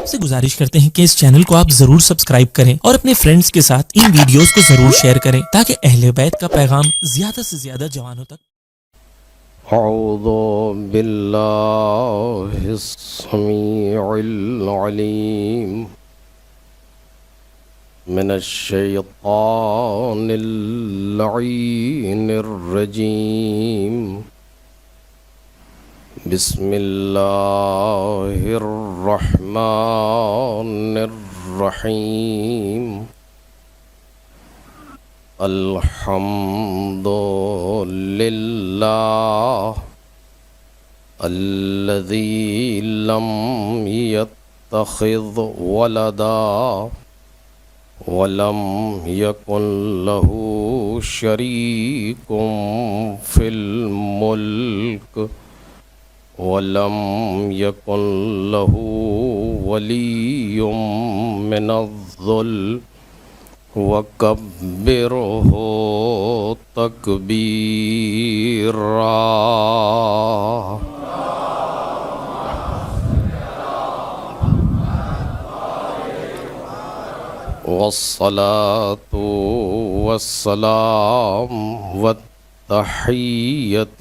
آپ سے گزارش کرتے ہیں کہ اس چینل کو آپ ضرور سبسکرائب کریں اور اپنے فرینڈز کے ساتھ ان ویڈیوز کو ضرور شیئر کریں تاکہ اہل بیت کا پیغام زیادہ سے زیادہ جوانوں تک. اعوذ باللہ السمیع العلیم من الشیطان اللعین الرجیم. بسم اللہ الرحمن الرحیم. الحمد للہ الذی لم يتخذ ولدا ولم يكن له شريك في الملك ولم يكن له ولي من الذل وكبره تكبيرا. والصلاة والسلام والتحية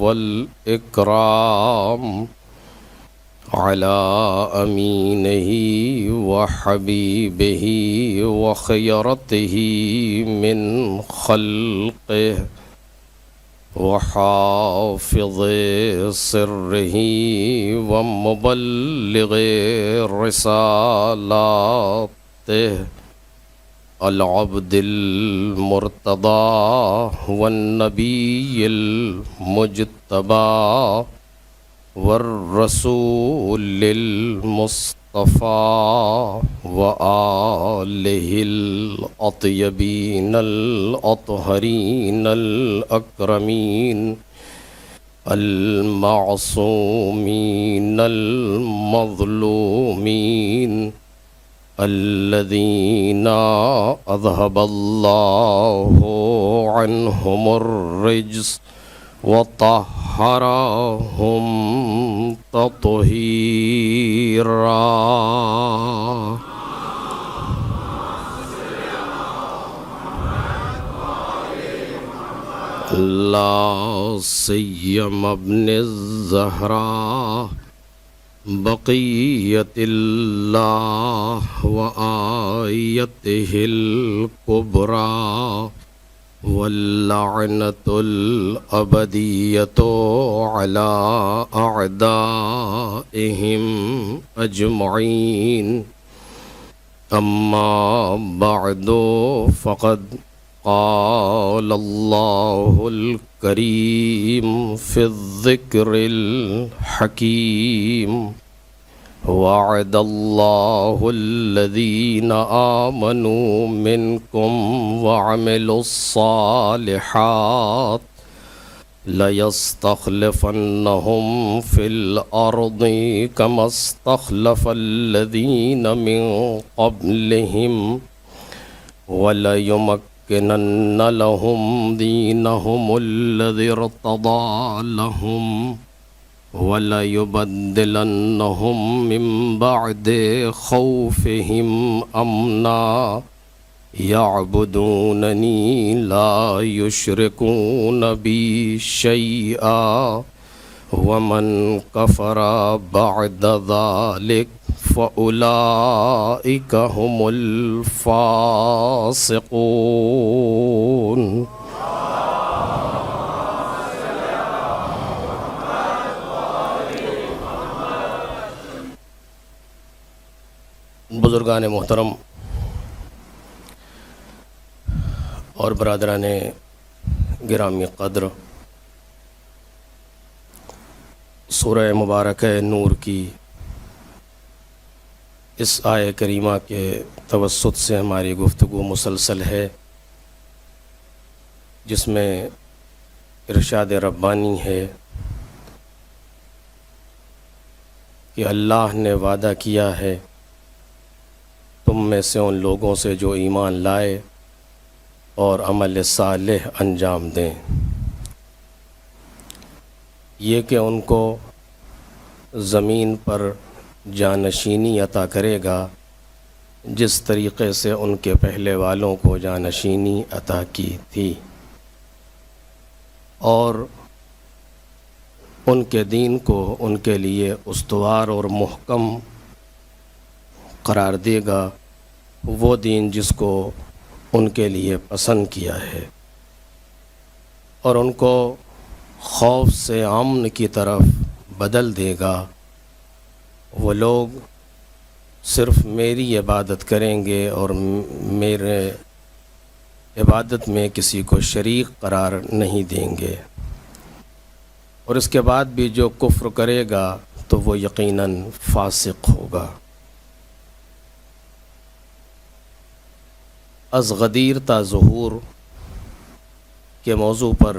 والإكرام على أمينه وحبيبه وخيرته من خلقه وحافظ سره ومبلغ رسالاته العبد المرتضى والنبي المجتبى والرسول المصطفى وآله الأطيبين الأطهرين الأكرمين المعصومين المظلومين الذين أذهب الله عنهم الرجس وطهرهم تطهيرا. لا سيما ابن الزهراء بقية الله وآيته الكبرى واللعنة الأبدية على أعدائهم أجمعين. أما بعد فقد قال الله الكريم في الذكر الحكيم. وعد الله الذين آمنوا منكم وعملوا الصالحات ليستخلفنهم في الأرض كما استخلف الذين من قبلهم وليمكنن لهم دينهم الذي ارتضى لهم وَلَيُبَدِّلَنَّهُمْ مِنْ بَعْدِ خَوْفِهِمْ أَمْنًا يَعْبُدُونَنِي لَا يُشْرِكُونَ بِي شَيْئًا وَمَنْ كَفَرَ بَعْدَ ذَلِكَ فَأُولَئِكَ هُمُ الْفَاسِقُونَ. بزرگان محترم اور برادران گرامی قدر، سورہ مبارکہ نور کی اس آیہ کریمہ کے توسط سے ہماری گفتگو مسلسل ہے، جس میں ارشاد ربانی ہے کہ اللہ نے وعدہ کیا ہے تم میں سے ان لوگوں سے جو ایمان لائے اور عمل صالح انجام دیں، یہ کہ ان کو زمین پر جانشینی عطا کرے گا جس طریقے سے ان کے پہلے والوں کو جانشینی عطا کی تھی، اور ان کے دین کو ان کے لیے استوار اور محکم قرار دے گا، وہ دین جس کو ان کے لیے پسند کیا ہے، اور ان کو خوف سے امن کی طرف بدل دے گا۔ وہ لوگ صرف میری عبادت کریں گے اور میرے عبادت میں کسی کو شریک قرار نہیں دیں گے، اور اس کے بعد بھی جو کفر کرے گا تو وہ یقیناً فاسق ہوگا۔ از غدیر تا ظہور کے موضوع پر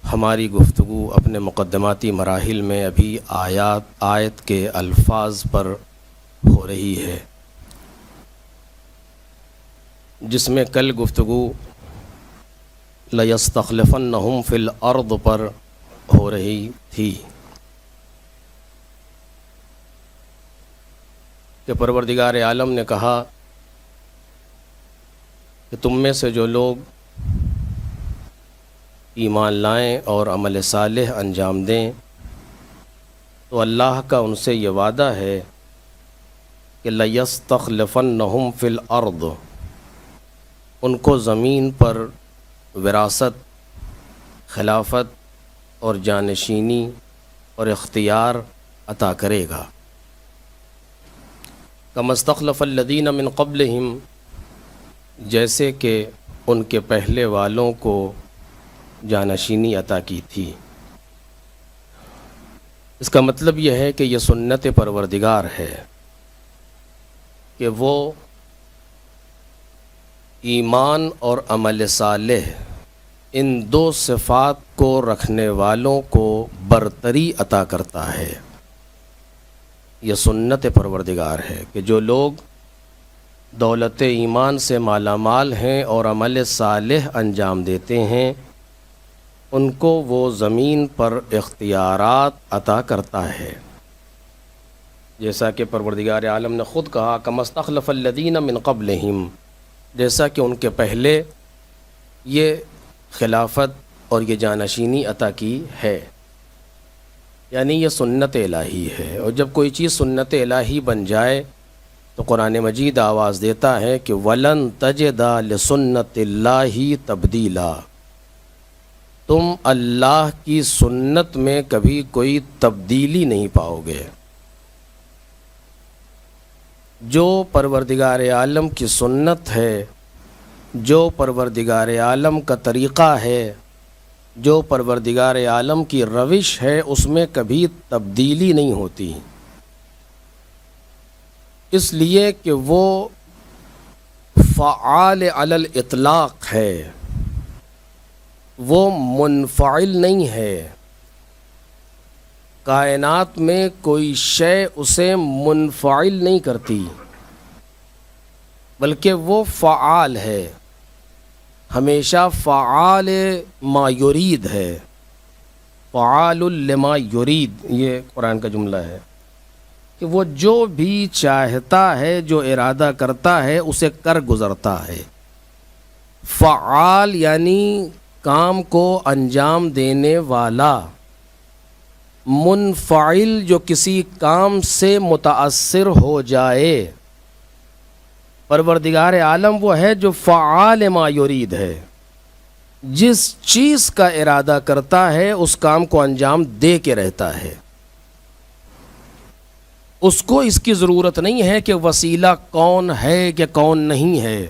ہماری گفتگو اپنے مقدماتی مراحل میں ابھی آیت کے الفاظ پر ہو رہی ہے، جس میں کل گفتگو لَيَسْتَخْلِفَنَّهُمْ فِي الْأَرْضِ پر ہو رہی تھی کہ پروردگار عالم نے کہا کہ تم میں سے جو لوگ ایمان لائیں اور عمل صالح انجام دیں تو اللہ کا ان سے یہ وعدہ ہے کہ لَيَسْتَخْلِفَنَّهُمْ فِي الْأَرْضِ، ان کو زمین پر وراثت، خلافت اور جانشینی اور اختیار عطا کرے گا، كَمَا اسْتَخْلَفَ الَّذِينَ مِن قَبْلِهِمْ، جیسے کہ ان کے پہلے والوں کو جانشینی عطا کی تھی۔ اس کا مطلب یہ ہے کہ یہ سنت پروردگار ہے کہ وہ ایمان اور عمل صالح ان دو صفات کو رکھنے والوں کو برتری عطا کرتا ہے۔ یہ سنت پروردگار ہے کہ جو لوگ دولت ایمان سے مالا مال ہیں اور عمل صالح انجام دیتے ہیں، ان کو وہ زمین پر اختیارات عطا کرتا ہے، جیسا کہ پروردگار عالم نے خود کہا كَمَا اسْتَخْلَفَ الَّذِينَ مِن قَبْلِهِمْ، جیسا کہ ان کے پہلے یہ خلافت اور یہ جانشینی عطا کی ہے، یعنی یہ سنت الہی ہے۔ اور جب کوئی چیز سنت الہی بن جائے تو قرآن مجید آواز دیتا ہے کہ وَلَن تَجِدَ لِسُنَّتِ اللَّهِ تَبْدِيلًا، تم اللہ کی سنت میں کبھی کوئی تبدیلی نہیں پاؤ گے۔ جو پروردگار عالم کی سنت ہے، جو پروردگار عالم کا طریقہ ہے، جو پروردگار عالم کی روش ہے، اس میں کبھی تبدیلی نہیں ہوتی، اس لیے کہ وہ فعال علی الاطلاق ہے، وہ منفعل نہیں ہے۔ کائنات میں کوئی شے اسے منفعل نہیں کرتی، بلکہ وہ فعال ہے، ہمیشہ فعال ما یرید ہے، فعال لما یرید، یہ قرآن کا جملہ ہے کہ وہ جو بھی چاہتا ہے، جو ارادہ کرتا ہے، اسے کر گزرتا ہے۔ فعال یعنی کام کو انجام دینے والا، منفعل جو کسی کام سے متاثر ہو جائے۔ پروردگار عالم وہ ہے جو فعال ما یرید ہے، جس چیز کا ارادہ کرتا ہے اس کام کو انجام دے کے رہتا ہے۔ اس کو اس کی ضرورت نہیں ہے کہ وسیلہ کون ہے کہ کون نہیں ہے۔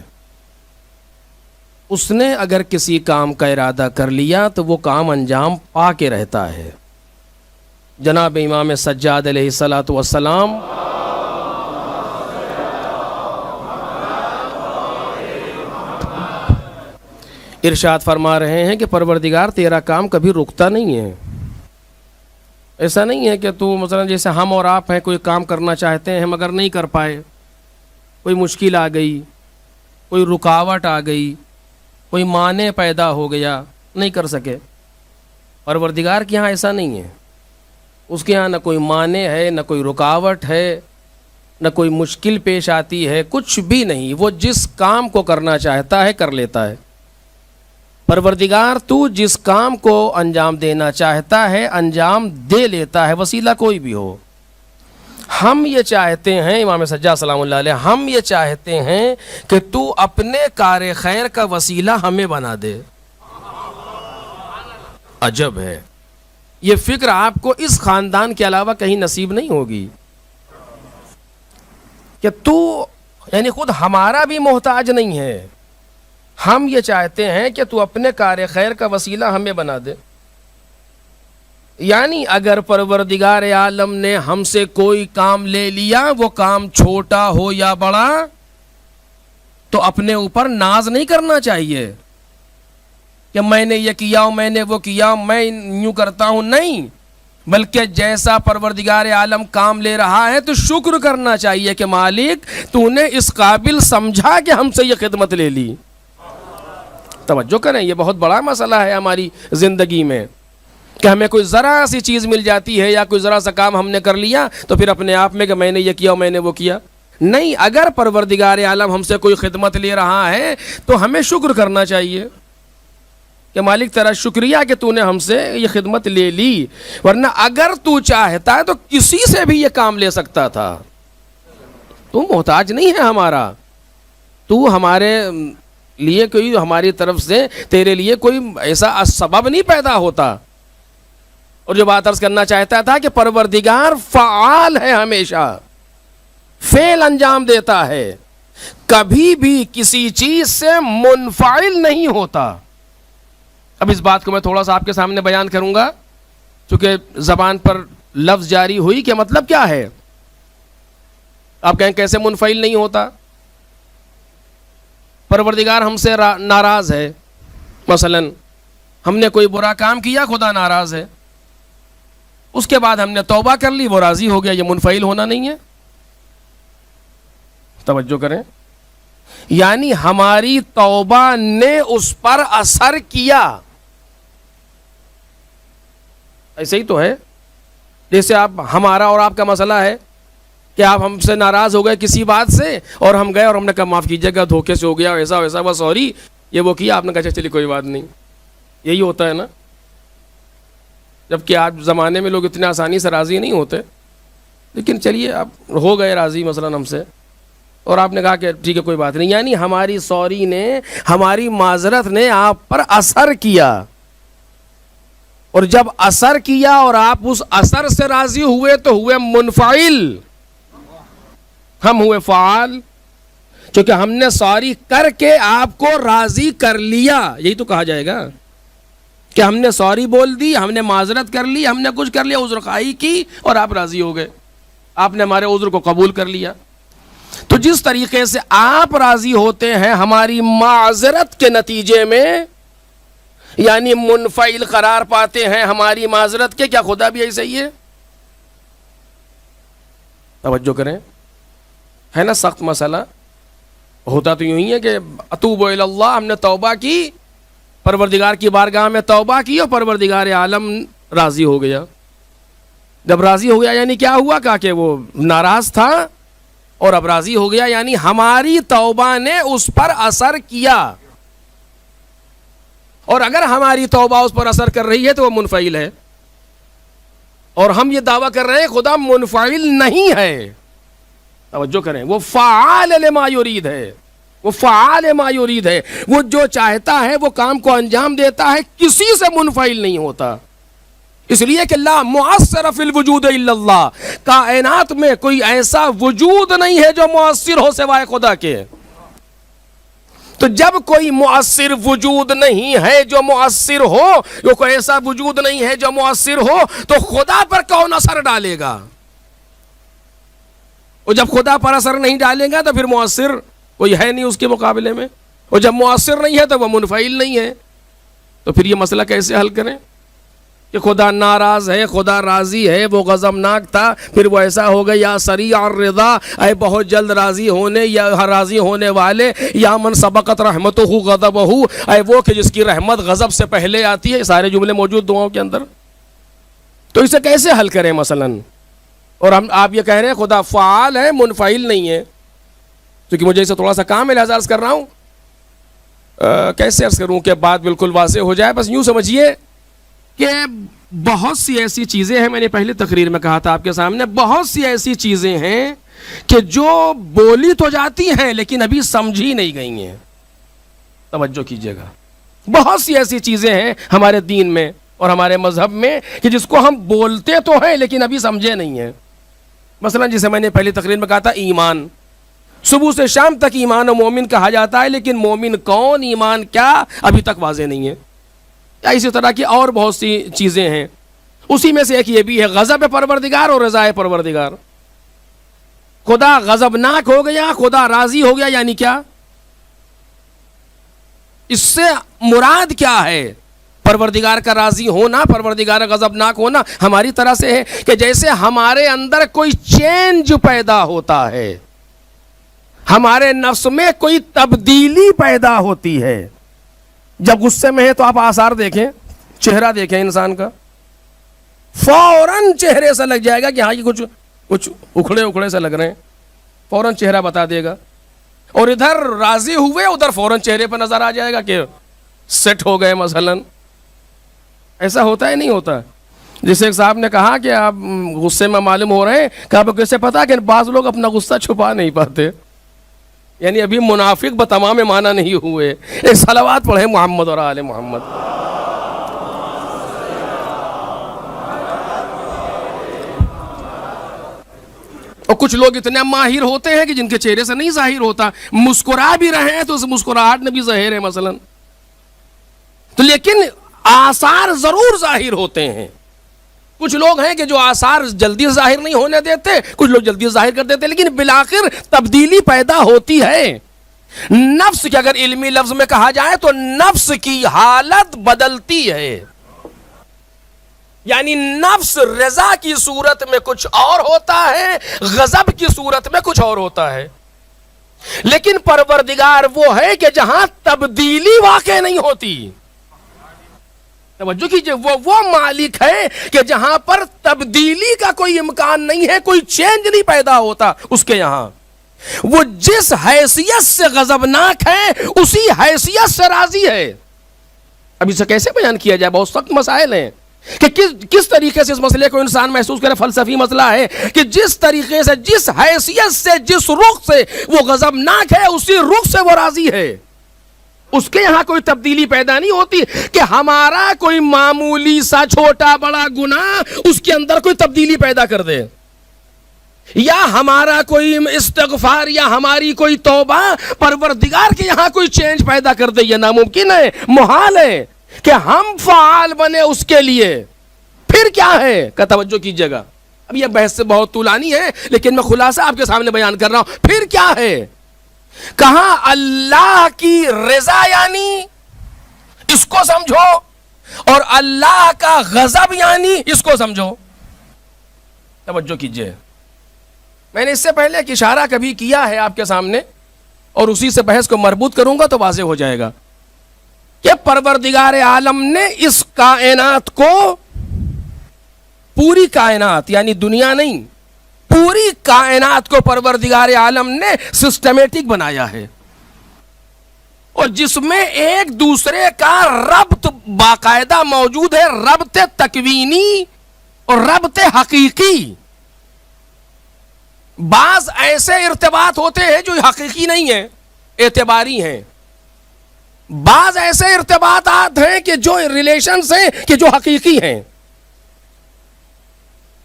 اس نے اگر کسی کام کا ارادہ کر لیا تو وہ کام انجام پا کے رہتا ہے۔ جناب امام سجاد علیہ الصلاۃ والسلام ارشاد فرما رہے ہیں کہ پروردگار تیرا کام کبھی رکتا نہیں ہے۔ ایسا نہیں ہے کہ تو مثلا جیسے ہم اور آپ ہیں، کوئی کام کرنا چاہتے ہیں مگر نہیں کر پائے، کوئی مشکل آ گئی، کوئی رکاوٹ آ گئی، کوئی مانع پیدا ہو گیا، نہیں کر سکے۔ پروردگار کے یہاں ایسا نہیں ہے۔ اس کے ہاں نہ کوئی مانع ہے، نہ کوئی رکاوٹ ہے، نہ کوئی مشکل پیش آتی ہے، کچھ بھی نہیں. وہ جس کام کو کرنا چاہتا ہے کر لیتا ہے. پروردگار تو جس کام کو انجام دینا چاہتا ہے انجام دے لیتا ہے، وسیلہ کوئی بھی ہو. ہم یہ چاہتے ہیں، امام سجاد سلام اللہ علیہ، ہم یہ چاہتے ہیں کہ تو اپنے کار خیر کا وسیلہ ہمیں بنا دے. عجب ہے، یہ فکر آپ کو اس خاندان کے علاوہ کہیں نصیب نہیں ہوگی کہ تو یعنی خود ہمارا بھی محتاج نہیں ہے. ہم یہ چاہتے ہیں کہ تو اپنے کار خیر کا وسیلہ ہمیں بنا دے. یعنی اگر پروردگار عالم نے ہم سے کوئی کام لے لیا، وہ کام چھوٹا ہو یا بڑا، تو اپنے اوپر ناز نہیں کرنا چاہیے کہ میں نے یہ کیا، میں نے وہ کیا، میں یوں کرتا ہوں. نہیں، بلکہ جیسا پروردگار عالم کام لے رہا ہے تو شکر کرنا چاہیے کہ مالک تو نے اس قابل سمجھا کہ ہم سے یہ خدمت لے لی. توجہ کریں، یہ بہت بڑا مسئلہ ہے ہماری زندگی میں کہ ہمیں کوئی ذرا سی چیز مل جاتی ہے یا کوئی ذرا سا کام ہم نے کر لیا تو پھر اپنے آپ میں کہ میں نے یہ کیا، میں نے وہ کیا. نہیں، اگر پروردگار عالم ہم سے کوئی خدمت لے رہا ہے تو ہمیں شکر کرنا چاہیے کہ مالک تیرا شکریہ کہ تو نے ہم سے یہ خدمت لے لی، ورنہ اگر تو چاہتا ہے تو کسی سے بھی یہ کام لے سکتا تھا. تو محتاج نہیں ہے ہمارا. تو ہمارے لیے کوئی، ہماری طرف سے تیرے لیے کوئی ایسا سبب نہیں پیدا ہوتا. اور جو بات عرض کرنا چاہتا تھا کہ پروردگار فعال ہے، ہمیشہ فعل انجام دیتا ہے، کبھی بھی کسی چیز سے منفعل نہیں ہوتا. اب اس بات کو میں تھوڑا سا آپ کے سامنے بیان کروں گا، چونکہ زبان پر لفظ جاری ہوئی کہ مطلب کیا ہے. آپ کہیں کیسے منفعل نہیں ہوتا؟ پروردگار ہم سے ناراض ہے، مثلا ہم نے کوئی برا کام کیا، خدا ناراض ہے، اس کے بعد ہم نے توبہ کر لی، وہ راضی ہو گیا. یہ منفعل ہونا نہیں ہے. توجہ کریں، یعنی ہماری توبہ نے اس پر اثر کیا. ایسے ہی تو ہے، جیسے آپ ہمارا اور آپ کا مسئلہ ہے کہ آپ ہم سے ناراض ہو گئے کسی بات سے اور ہم گئے اور ہم نے کہا معاف کیجیے گا، دھوکے سے ہو گیا، ایسا ویسا، بس سوری، یہ وہ کیا، آپ نے کہا چلیے کوئی بات نہیں. یہی ہوتا ہے نا. جبکہ آج زمانے میں لوگ اتنے آسانی سے راضی نہیں ہوتے. لیکن چلیے آپ ہو گئے راضی مثلا ہم سے، اور آپ نے کہا کہ ٹھیک ہے کوئی بات نہیں. یعنی ہماری سوری نے، ہماری معذرت نے آپ پر اثر کیا، اور جب اثر کیا اور آپ اس اثر سے راضی ہوئے تو ہوئے منفعل، ہم ہوئے فعال، چونکہ ہم نے سوری کر کے آپ کو راضی کر لیا. یہی تو کہا جائے گا کہ ہم نے سوری بول دی، ہم نے معذرت کر لی، ہم نے کچھ کر لیا، عذر خواہی کی اور آپ راضی ہو گئے، آپ نے ہمارے عذر کو قبول کر لیا. تو جس طریقے سے آپ راضی ہوتے ہیں ہماری معذرت کے نتیجے میں، یعنی منفعل قرار پاتے ہیں ہماری معذرت کے، کیا خدا بھی ایسا ہی ہے؟ توجہ کریں، ہے نا سخت مسئلہ. ہوتا تو یوں ہی ہے کہ اتوب الی اللہ، ہم نے توبہ کی، پروردگار کی بارگاہ میں توبہ کی اور پروردگار عالم راضی ہو گیا. جب راضی ہو گیا یعنی کیا ہوا؟ کہا کہ وہ ناراض تھا اور اب راضی ہو گیا، یعنی ہماری توبہ نے اس پر اثر کیا. اور اگر ہماری توبہ اس پر اثر کر رہی ہے تو وہ منفعل ہے، اور ہم یہ دعویٰ کر رہے ہیں خدا منفعل نہیں ہے. توجہ کریں، وہ فعال لما یرید ہے، وہ فعال ما یرید ہے، وہ جو چاہتا ہے وہ کام کو انجام دیتا ہے، کسی سے منفعل نہیں ہوتا. اس لیے کہ لا مؤثر فی الوجود الا اللہ، کائنات میں کوئی ایسا وجود نہیں ہے جو مؤثر ہو سوائے خدا کے. تو جب کوئی مؤثر وجود نہیں ہے جو مؤثر ہو، جو کوئی ایسا وجود نہیں ہے جو مؤثر ہو، تو خدا پر کون اثر ڈالے گا؟ اور جب خدا پر اثر نہیں ڈالے گا تو پھر مؤثر کوئی ہے نہیں اس کے مقابلے میں، اور جب مؤثر نہیں ہے تو وہ منفعل نہیں ہے. تو پھر یہ مسئلہ کیسے حل کریں کہ خدا ناراض ہے، خدا راضی ہے، وہ غضبناک تھا، پھر وہ ایسا ہو گیا. یا سریع الرضا، اے بہت جلد راضی ہونے یا راضی ہونے والے. یا من سبقت رحمتہ غضبہ، اے وہ کہ جس کی رحمت غضب سے پہلے آتی ہے. سارے جملے موجود دعاؤں کے اندر. تو تو اسے کیسے حل کریں مثلاً؟ اور آپ یہ کہہ رہے ہیں خدا فعال ہے منفعل نہیں ہے، کیونکہ مجھے اسے تھوڑا سا کام ہے لہذا عرض کر رہا ہوں. کیسے عرض کروں کہ بات بالکل واضح ہو جائے؟ بس یوں سمجھیے کہ بہت سی ایسی چیزیں ہیں، میں نے پہلی تقریر میں کہا تھا آپ کے سامنے، بہت سی ایسی چیزیں ہیں کہ جو بولی تو جاتی ہیں لیکن ابھی سمجھی نہیں گئی ہیں. توجہ کیجیے گا، بہت سی ایسی چیزیں ہیں ہمارے دین میں اور ہمارے مذہب میں کہ جس کو ہم بولتے تو ہیں لیکن ابھی سمجھے نہیں ہیں. مثلا جسے میں نے پہلی تقریر میں کہا تھا ایمان، صبح سے شام تک ایمان و مومن کہا جاتا ہے لیکن مومن کون، ایمان کیا، ابھی تک واضح نہیں ہے. یا اسی طرح کی اور بہت سی چیزیں ہیں. اسی میں سے ایک یہ بھی ہے غضب پروردگار اور رضا پروردگار. خدا غضبناک ہو گیا، خدا راضی ہو گیا، یعنی کیا؟ اس سے مراد کیا ہے؟ پروردگار کا راضی ہونا، پروردگار کا غضبناک ہونا ہماری طرح سے ہے کہ جیسے ہمارے اندر کوئی چینج پیدا ہوتا ہے، ہمارے نفس میں کوئی تبدیلی پیدا ہوتی ہے. جب غصے میں ہے تو آپ آثار دیکھیں، چہرہ دیکھیں انسان کا، فوراً چہرے سے لگ جائے گا کہ ہاں یہ کچھ اکھڑے سے لگ رہے ہیں، فوراً چہرہ بتا دے گا. اور ادھر راضی ہوئے ادھر فوراً چہرے پر نظر آ جائے گا کہ سیٹ ہو گئے مثلاً. ایسا ہوتا ہے نہیں ہوتا؟ جسے ایک صاحب نے کہا کہ آپ غصے میں معلوم ہو رہے ہیں کہ آپ کو کیسے پتا کہ بعض لوگ اپنا غصہ چھپا نہیں پاتے، یعنی ابھی منافق بتمام معنی نہیں ہوئے. ایک صلوات پڑھیں محمد اور آل محمد. اور کچھ لوگ اتنے ماہر ہوتے ہیں کہ جن کے چہرے سے نہیں ظاہر ہوتا، مسکرا بھی رہے ہیں تو اس مسکراہٹ میں بھی ظاہر ہے مثلا. تو لیکن آثار ضرور ظاہر ہوتے ہیں. کچھ لوگ ہیں کہ جو آثار جلدی ظاہر نہیں ہونے دیتے، کچھ لوگ جلدی ظاہر کر دیتے، لیکن بالآخر تبدیلی پیدا ہوتی ہے. نفس کے اگر علمی لفظ میں کہا جائے تو نفس کی حالت بدلتی ہے. یعنی نفس رضا کی صورت میں کچھ اور ہوتا ہے، غضب کی صورت میں کچھ اور ہوتا ہے. لیکن پروردگار وہ ہے کہ جہاں تبدیلی واقع نہیں ہوتی. توجہ کیجئے، وہ مالک ہے کہ جہاں پر تبدیلی کا کوئی امکان نہیں ہے، کوئی چینج نہیں پیدا ہوتا اس کے یہاں. وہ جس حیثیت سے غضبناک ہے اسی حیثیت سے راضی ہے. اب اسے کیسے بیان کیا جائے؟ بہت سخت مسائل ہیں کہ کس طریقے سے اس مسئلے کو انسان محسوس کرے. فلسفی مسئلہ ہے کہ جس طریقے سے، جس حیثیت سے، جس رخ سے وہ غضبناک ہے اسی رخ سے وہ راضی ہے. اس کے یہاں کوئی تبدیلی پیدا نہیں ہوتی کہ ہمارا کوئی معمولی سا چھوٹا بڑا گناہ اس کے اندر کوئی تبدیلی پیدا کر دے، یا ہمارا کوئی استغفار یا ہماری کوئی توبہ پروردگار کے یہاں کوئی چینج پیدا کر دے. یہ ناممکن ہے، محال ہے کہ ہم فعال بنے اس کے لیے. پھر کیا ہے کا توجہ کیجیے گا. اب یہ بحث سے بہت طولانی ہے لیکن میں خلاصہ آپ کے سامنے بیان کر رہا ہوں. پھر کیا ہے؟ کہاں اللہ کی رضا یعنی اس کو سمجھو، اور اللہ کا غضب یعنی اس کو سمجھو. توجہ کیجیے، میں نے اس سے پہلے ایک اشارہ کبھی کیا ہے آپ کے سامنے اور اسی سے بحث کو مربوط کروں گا تو واضح ہو جائے گا کہ پروردگار عالم نے اس کائنات کو، پوری کائنات یعنی دنیا نہیں، پوری کائنات کو پروردگار عالم نے سسٹمیٹک بنایا ہے، اور جس میں ایک دوسرے کا ربط باقاعدہ موجود ہے، ربط تکوینی اور ربط حقیقی. بعض ایسے ارتباط ہوتے ہیں جو حقیقی نہیں ہیں، اعتباری ہیں. بعض ایسے ارتباطات ہیں کہ جو ریلیشنز ہیں کہ جو حقیقی ہیں.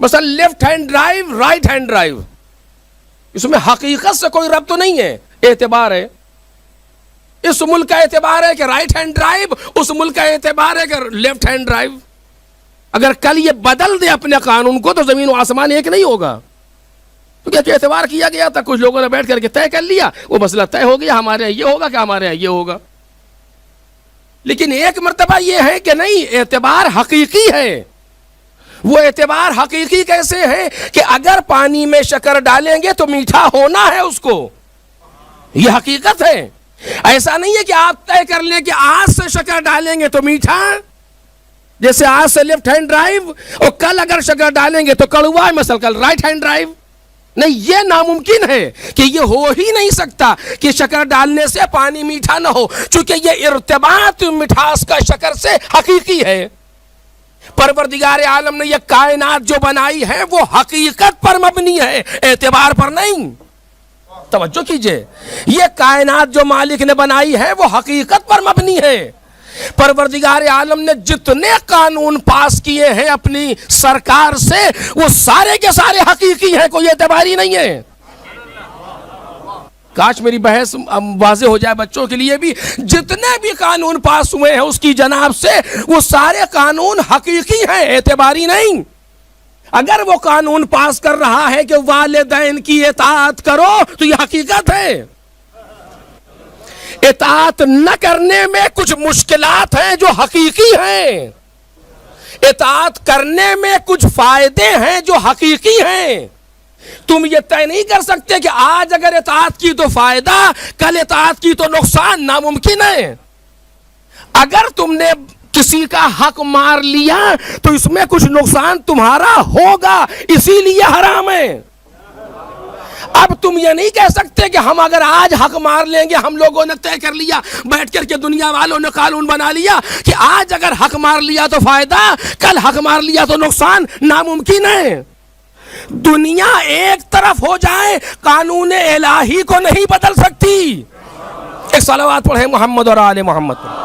مثلا left hand drive, right hand drive, اس میں حقیقت سے کوئی ربط تو نہیں ہے، اعتبار ہے. اس ملک کا اعتبار ہے کہ رائٹ ہینڈ ڈرائیو، اس ملک کا اعتبار ہے کہ لیفٹ ہینڈ ڈرائیو. اگر کل یہ بدل دے اپنے قانون کو تو زمین و آسمان ایک نہیں ہوگا. تو کیا اعتبار کیا گیا تھا، کچھ لوگوں نے بیٹھ کر کے طے کر لیا، وہ مسئلہ طے ہو گیا، ہمارے یہاں یہ ہوگا کہ ہمارے یہاں یہ ہوگا. لیکن ایک مرتبہ یہ ہے کہ نہیں، اعتبار حقیقی ہے. وہ اعتبار حقیقی کیسے ہے کہ اگر پانی میں شکر ڈالیں گے تو میٹھا ہونا ہے اس کو، یہ حقیقت ہے. ایسا نہیں ہے کہ آپ طے کر لیں کہ آج سے شکر ڈالیں گے تو میٹھا. جیسے آج سے لیفٹ ہینڈ ڈرائیو اور کل اگر شکر ڈالیں گے تو کڑوا ہے مثلا کل رائٹ ہینڈ ڈرائیو. نہیں, یہ ناممکن ہے کہ یہ ہو ہی نہیں سکتا کہ شکر ڈالنے سے پانی میٹھا نہ ہو, چونکہ یہ ارتباط مٹھاس کا شکر سے حقیقی ہے. پروردگار عالم نے یہ کائنات جو بنائی ہے وہ حقیقت پر مبنی ہے, اعتبار پر نہیں. توجہ کیجئے, یہ کائنات جو مالک نے بنائی ہے وہ حقیقت پر مبنی ہے. پروردگار عالم نے جتنے قانون پاس کیے ہیں اپنی سرکار سے وہ سارے کے سارے حقیقی ہیں, کوئی اعتباری نہیں ہے. کاش میری بحث واضح ہو جائے بچوں کے لیے بھی. جتنے بھی قانون پاس ہوئے ہیں اس کی جناب سے وہ سارے قانون حقیقی ہیں, اعتباری نہیں. اگر وہ قانون پاس کر رہا ہے کہ والدین کی اطاعت کرو تو یہ حقیقت ہے. اطاعت نہ کرنے میں کچھ مشکلات ہیں جو حقیقی ہیں. اطاعت کرنے میں کچھ فائدے ہیں جو حقیقی ہیں. تم یہ طے نہیں کر سکتے کہ آج اگر اطاعت کی تو فائدہ, کل اطاعت کی تو نقصان. ناممکن ہے. اگر تم نے کسی کا حق مار لیا تو اس میں کچھ نقصان تمہارا ہوگا, اسی لیے حرام ہے. اب تم یہ نہیں کہہ سکتے کہ ہم اگر آج حق مار لیں گے, ہم لوگوں نے طے کر لیا بیٹھ کر کے, دنیا والوں نے قانون بنا لیا کہ آج اگر حق مار لیا تو فائدہ, کل حق مار لیا تو نقصان. ناممکن ہے. دنیا ایک طرف ہو جائے قانون الہی کو نہیں بدل سکتی. ایک صلوات پڑھیں محمد اور آل محمد پر.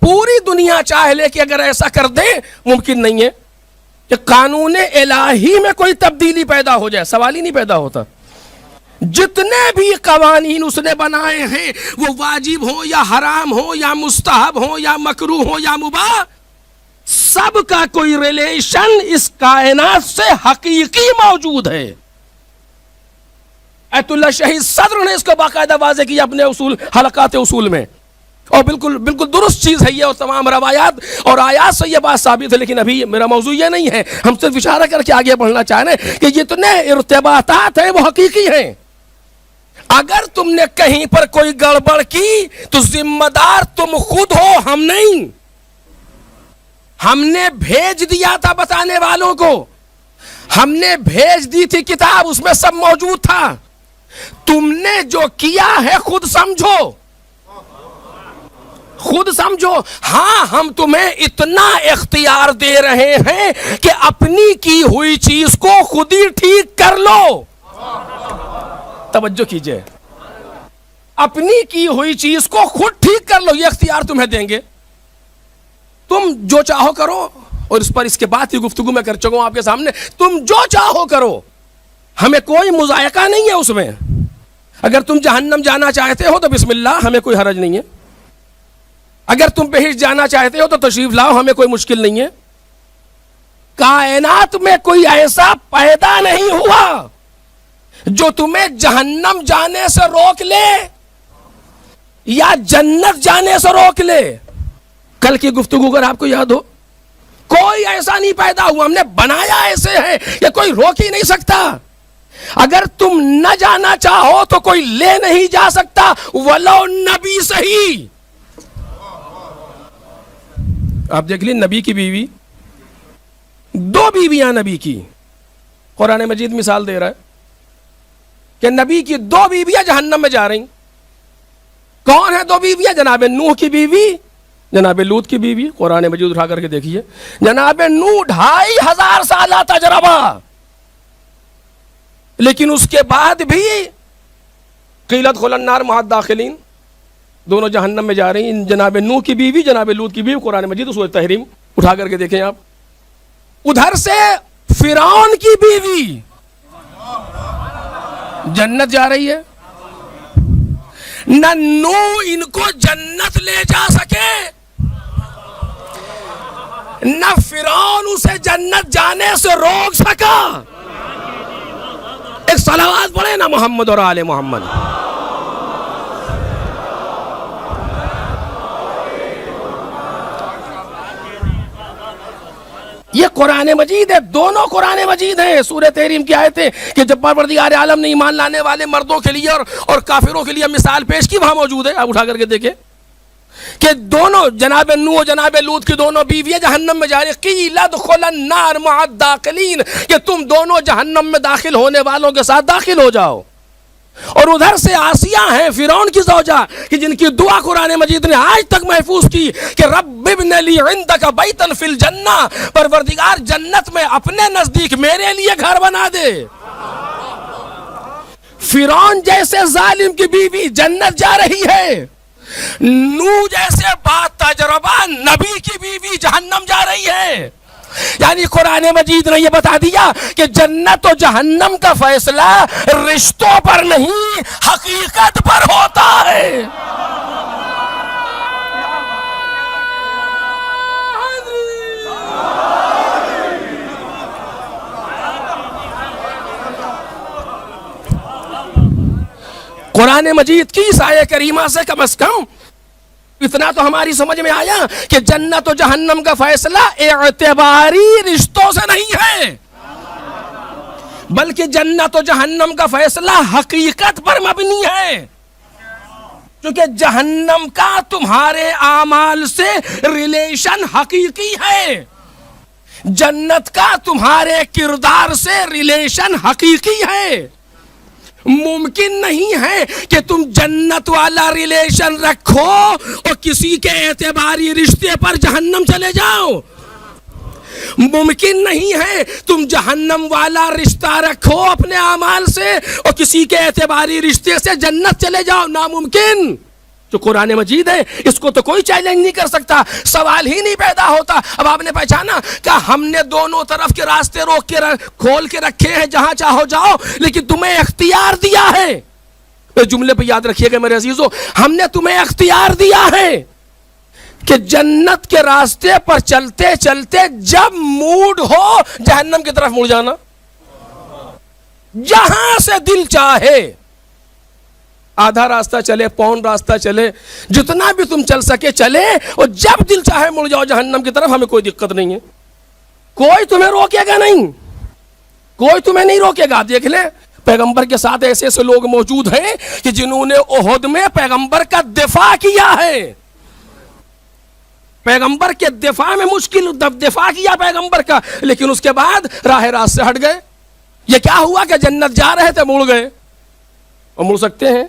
پوری دنیا چاہ لے کہ اگر ایسا کر دیں, ممکن نہیں ہے کہ قانون الہی میں کوئی تبدیلی پیدا ہو جائے. سوال ہی نہیں پیدا ہوتا. جتنے بھی قوانین اس نے بنائے ہیں وہ واجب ہو یا حرام ہو یا مستحب ہو یا مکروہ ہو یا مباح, سب کا کوئی ریلیشن اس کائنات سے حقیقی موجود ہے. ایت اللہ شہید صدر نے اس کو باقاعدہ واضح کیا اپنے اصول, حلقات اصول میں, اور بالکل درست چیز ہے یہ, اور تمام روایات اور آیات سے یہ بات ثابت ہے. لیکن ابھی میرا موضوع یہ نہیں ہے, ہم صرف اشارہ کر کے آگے بڑھنا چاہ رہے ہیں کہ جتنے ارتباطات ہیں وہ حقیقی ہیں. اگر تم نے کہیں پر کوئی گڑبڑ کی تو ذمہ دار تم خود ہو, ہم نہیں. ہم نے بھیج دیا تھا بتانے والوں کو, ہم نے بھیج دی تھی کتاب, اس میں سب موجود تھا. تم نے جو کیا ہے خود سمجھو, خود سمجھو. ہاں, ہم تمہیں اتنا اختیار دے رہے ہیں کہ اپنی کی ہوئی چیز کو خود ہی ٹھیک کر لو. توجہ کیجئے, اپنی کی ہوئی چیز کو خود ٹھیک کر لو, یہ اختیار تمہیں دیں گے. تم جو چاہو کرو, اور اس کے بعد کی گفتگو میں کر چکا ہوں آپ کے سامنے. تم جو چاہو کرو, ہمیں کوئی مذائقہ نہیں ہے اس میں. اگر تم جہنم جانا چاہتے ہو تو بسم اللہ, ہمیں کوئی حرج نہیں ہے. اگر تم بہشت جانا چاہتے ہو تو تشریف لاؤ, ہمیں کوئی مشکل نہیں ہے. کائنات میں کوئی ایسا پیدا نہیں ہوا جو تمہیں جہنم جانے سے روک لے یا جنت جانے سے روک لے. کل کی گفتگو اگر آپ کو یاد ہو, کوئی ایسا نہیں پیدا ہوا, ہم نے بنایا ایسے ہے کہ کوئی روک ہی نہیں سکتا. اگر تم نہ جانا چاہو تو کوئی لے نہیں جا سکتا, ولو نبی صحیح. آپ دیکھ لیں, نبی کی بیوی, 2 بیویاں نبی کی, قرآن مجید مثال دے رہا ہے کہ نبی کی 2 بیویاں جہنم میں جا رہی. کون ہیں 2 بیویاں؟ جناب نوح کی بیوی, جناب لوط کی بیوی. قرآن مجید اٹھا کر کے دیکھیے, جناب نوح 2500 سالہ تجربہ, لیکن اس کے بعد بھی قیلت خل النار مع الداخلین, دونوں جہنم میں جا رہی ہیں. جناب نوح کی بیوی, جناب لوط کی بیوی, قرآن مجید سورۃ تحریم اٹھا کر کے دیکھیں آپ. ادھر سے فرعون کی بیوی جنت جا رہی ہے. نہ نوح ان کو جنت لے جا سکے, نہ فرعون اسے جنت جانے سے روک سکا. ایک صلوات پڑھیں نا محمد اور آل محمد. یہ قرآن مجید ہے، دونوں قرآن مجید ہیں. سورہ تحریم کی آیتیں کہ جب پروردگار عالم نے ایمان لانے والے مردوں کے لیے اور کافروں کے لیے مثال پیش کی، وہاں موجود ہے. آپ اٹھا کر کے دیکھیں کہ دونوں جناب نوح و جناب لوط کی دونوں بیویاں جہنم میں جا رہی. قیل ادخلوا النار مع الداخلین، کہ تم دونوں جہنم میں داخل ہونے والوں کے ساتھ داخل ہو جاؤ. اور ادھر سے آسیہ ہیں فرعون کی زوجہ کہ جن کی دعا قرآن مجید نے آج تک محفوظ کی کہ رب ابن لی عندک بیتا فی الجنہ، پروردگار جنت میں اپنے نزدیک میرے لیے گھر بنا دے. فرعون جیسے ظالم کی بیوی جنت جا رہی ہے، نوح جیسے با تجربہ نبی کی بیوی جہنم جا رہی ہے. یعنی قرآن مجید نے یہ بتا دیا کہ جنت و جہنم کا فیصلہ رشتوں پر نہیں، حقیقت پر ہوتا ہے. قرآن مجید کی اس آیہ کریمہ سے کم از کم اتنا تو ہماری سمجھ میں آیا کہ جنت و جہنم کا فیصلہ اعتباری رشتوں سے نہیں ہے، بلکہ جنت و جہنم کا فیصلہ حقیقت پر مبنی ہے. کیونکہ جہنم کا تمہارے اعمال سے ریلیشن حقیقی ہے، جنت کا تمہارے کردار سے ریلیشن حقیقی ہے. ممکن نہیں ہے کہ تم جنت والا ریلیشن رکھو اور کسی کے اعتباری رشتے پر جہنم چلے جاؤ. ممکن نہیں ہے تم جہنم والا رشتہ رکھو اپنے اعمال سے اور کسی کے اعتباری رشتے سے جنت چلے جاؤ. ناممکن. جو قرآن مجید ہے اس کو تو کوئی چیلنج نہیں کر سکتا، سوال ہی نہیں پیدا ہوتا. اب آپ نے پہچانا کہ ہم نے دونوں طرف کے راستے روک کے کھول کے رکھے ہیں، جہاں چاہو جاؤ، لیکن تمہیں اختیار دیا ہے. جملے پہ یاد رکھیے گا میرے عزیزو، ہم نے تمہیں اختیار دیا ہے کہ جنت کے راستے پر چلتے چلتے جب موڈ ہو جہنم کی طرف مڑ جانا، جہاں سے دل چاہے. آدھا راستہ چلے، پون راستہ چلے، جتنا بھی تم چل سکے چلے، اور جب دل چاہے مڑ جاؤ جہنم کی طرف. ہمیں کوئی دقت نہیں ہے، کوئی تمہیں روکے گا نہیں، کوئی تمہیں نہیں روکے گا. دیکھ لیں پیغمبر کے ساتھ ایسے ایسے لوگ موجود ہیں کہ جنہوں نے احد میں پیغمبر کا دفاع کیا ہے، پیغمبر کے دفاع میں مشکل دفاع کیا پیغمبر کا، لیکن اس کے بعد راہ راست سے ہٹ گئے. یہ کیا ہوا کہ جنت جا رہے تھے مڑ گئے، اور مڑ سکتے ہیں.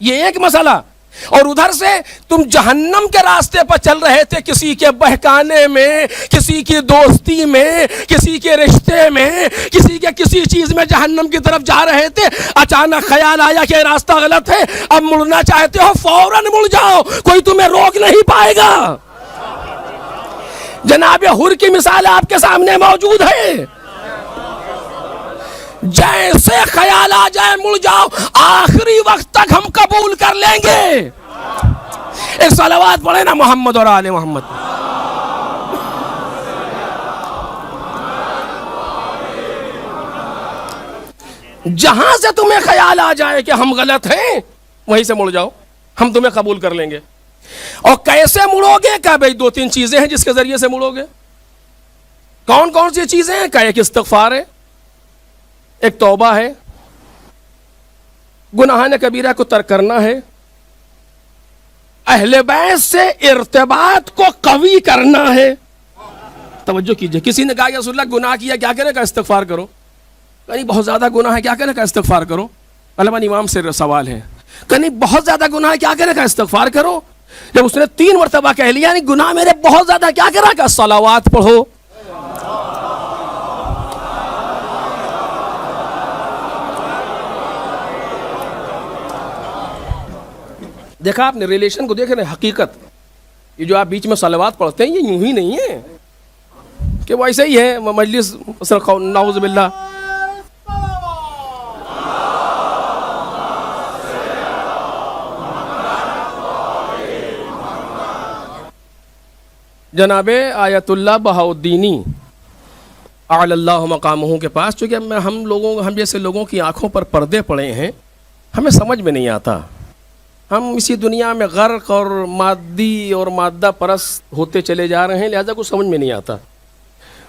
یہ ایک مسئلہ. اور ادھر سے تم جہنم کے راستے پر چل رہے تھے، کسی کے بہکانے میں، کسی کی دوستی میں، کسی کے رشتے میں، کسی کے کسی چیز میں جہنم کی طرف جا رہے تھے. اچانک خیال آیا کہ راستہ غلط ہے، اب مڑنا چاہتے ہو فوراً مڑ جاؤ، کوئی تمہیں روک نہیں پائے گا. جناب حر کی مثال آپ کے سامنے موجود ہے. جیسے خیال آ جائے مڑ جاؤ، آخری وقت تک ہم قبول کر لیں گے. ایک صلوات پڑھے نا محمد اور آل محمد. جہاں سے تمہیں خیال آ جائے کہ ہم غلط ہیں وہیں سے مڑ جاؤ، ہم تمہیں قبول کر لیں گے. اور کیسے مڑو گے؟ کہ بھئی دو تین چیزیں ہیں جس کے ذریعے سے مڑو گے. کون کون سی چیزیں ہیں؟ کہ ایک استغفار ہے، ایک توبہ ہے، گناہان کبیرہ کو ترک کرنا ہے، اہل بیت سے ارتباط کو قوی کرنا ہے. توجہ کیجئے، کسی نے کہا یا رسول اللہ گناہ کیا کیا کرے؟ کہ استغفار کرو. یعنی بہت زیادہ گناہ ہے، کیا کرے؟ کہ استغفار کرو. علماء امام سے سوال ہے کہ نہیں بہت زیادہ گناہ ہے، کیا کرے؟ کہ استغفار کرو. جب اس نے 3 مرتبہ کہہ لیا یعنی گناہ میرے بہت زیادہ، کیا کرا؟ کہ صلوات پڑھو. دیکھا آپ نے ریلیشن کو، دیکھ رہے ہیں حقیقت. یہ جو آپ بیچ میں صلوات پڑھتے ہیں یہ یوں ہی نہیں ہے کہ وہ ایسے ہی ہے مجلس نعوذ باللہ. جناب آیت اللہ بہاؤدینی اعلی اللہ مقامہ کے پاس، چونکہ ہم جیسے لوگوں کی آنکھوں پر پردے پڑے ہیں، ہمیں سمجھ میں نہیں آتا. ہم اسی دنیا میں غرق اور مادی اور مادہ پرست ہوتے چلے جا رہے ہیں، لہذا کچھ سمجھ میں نہیں آتا.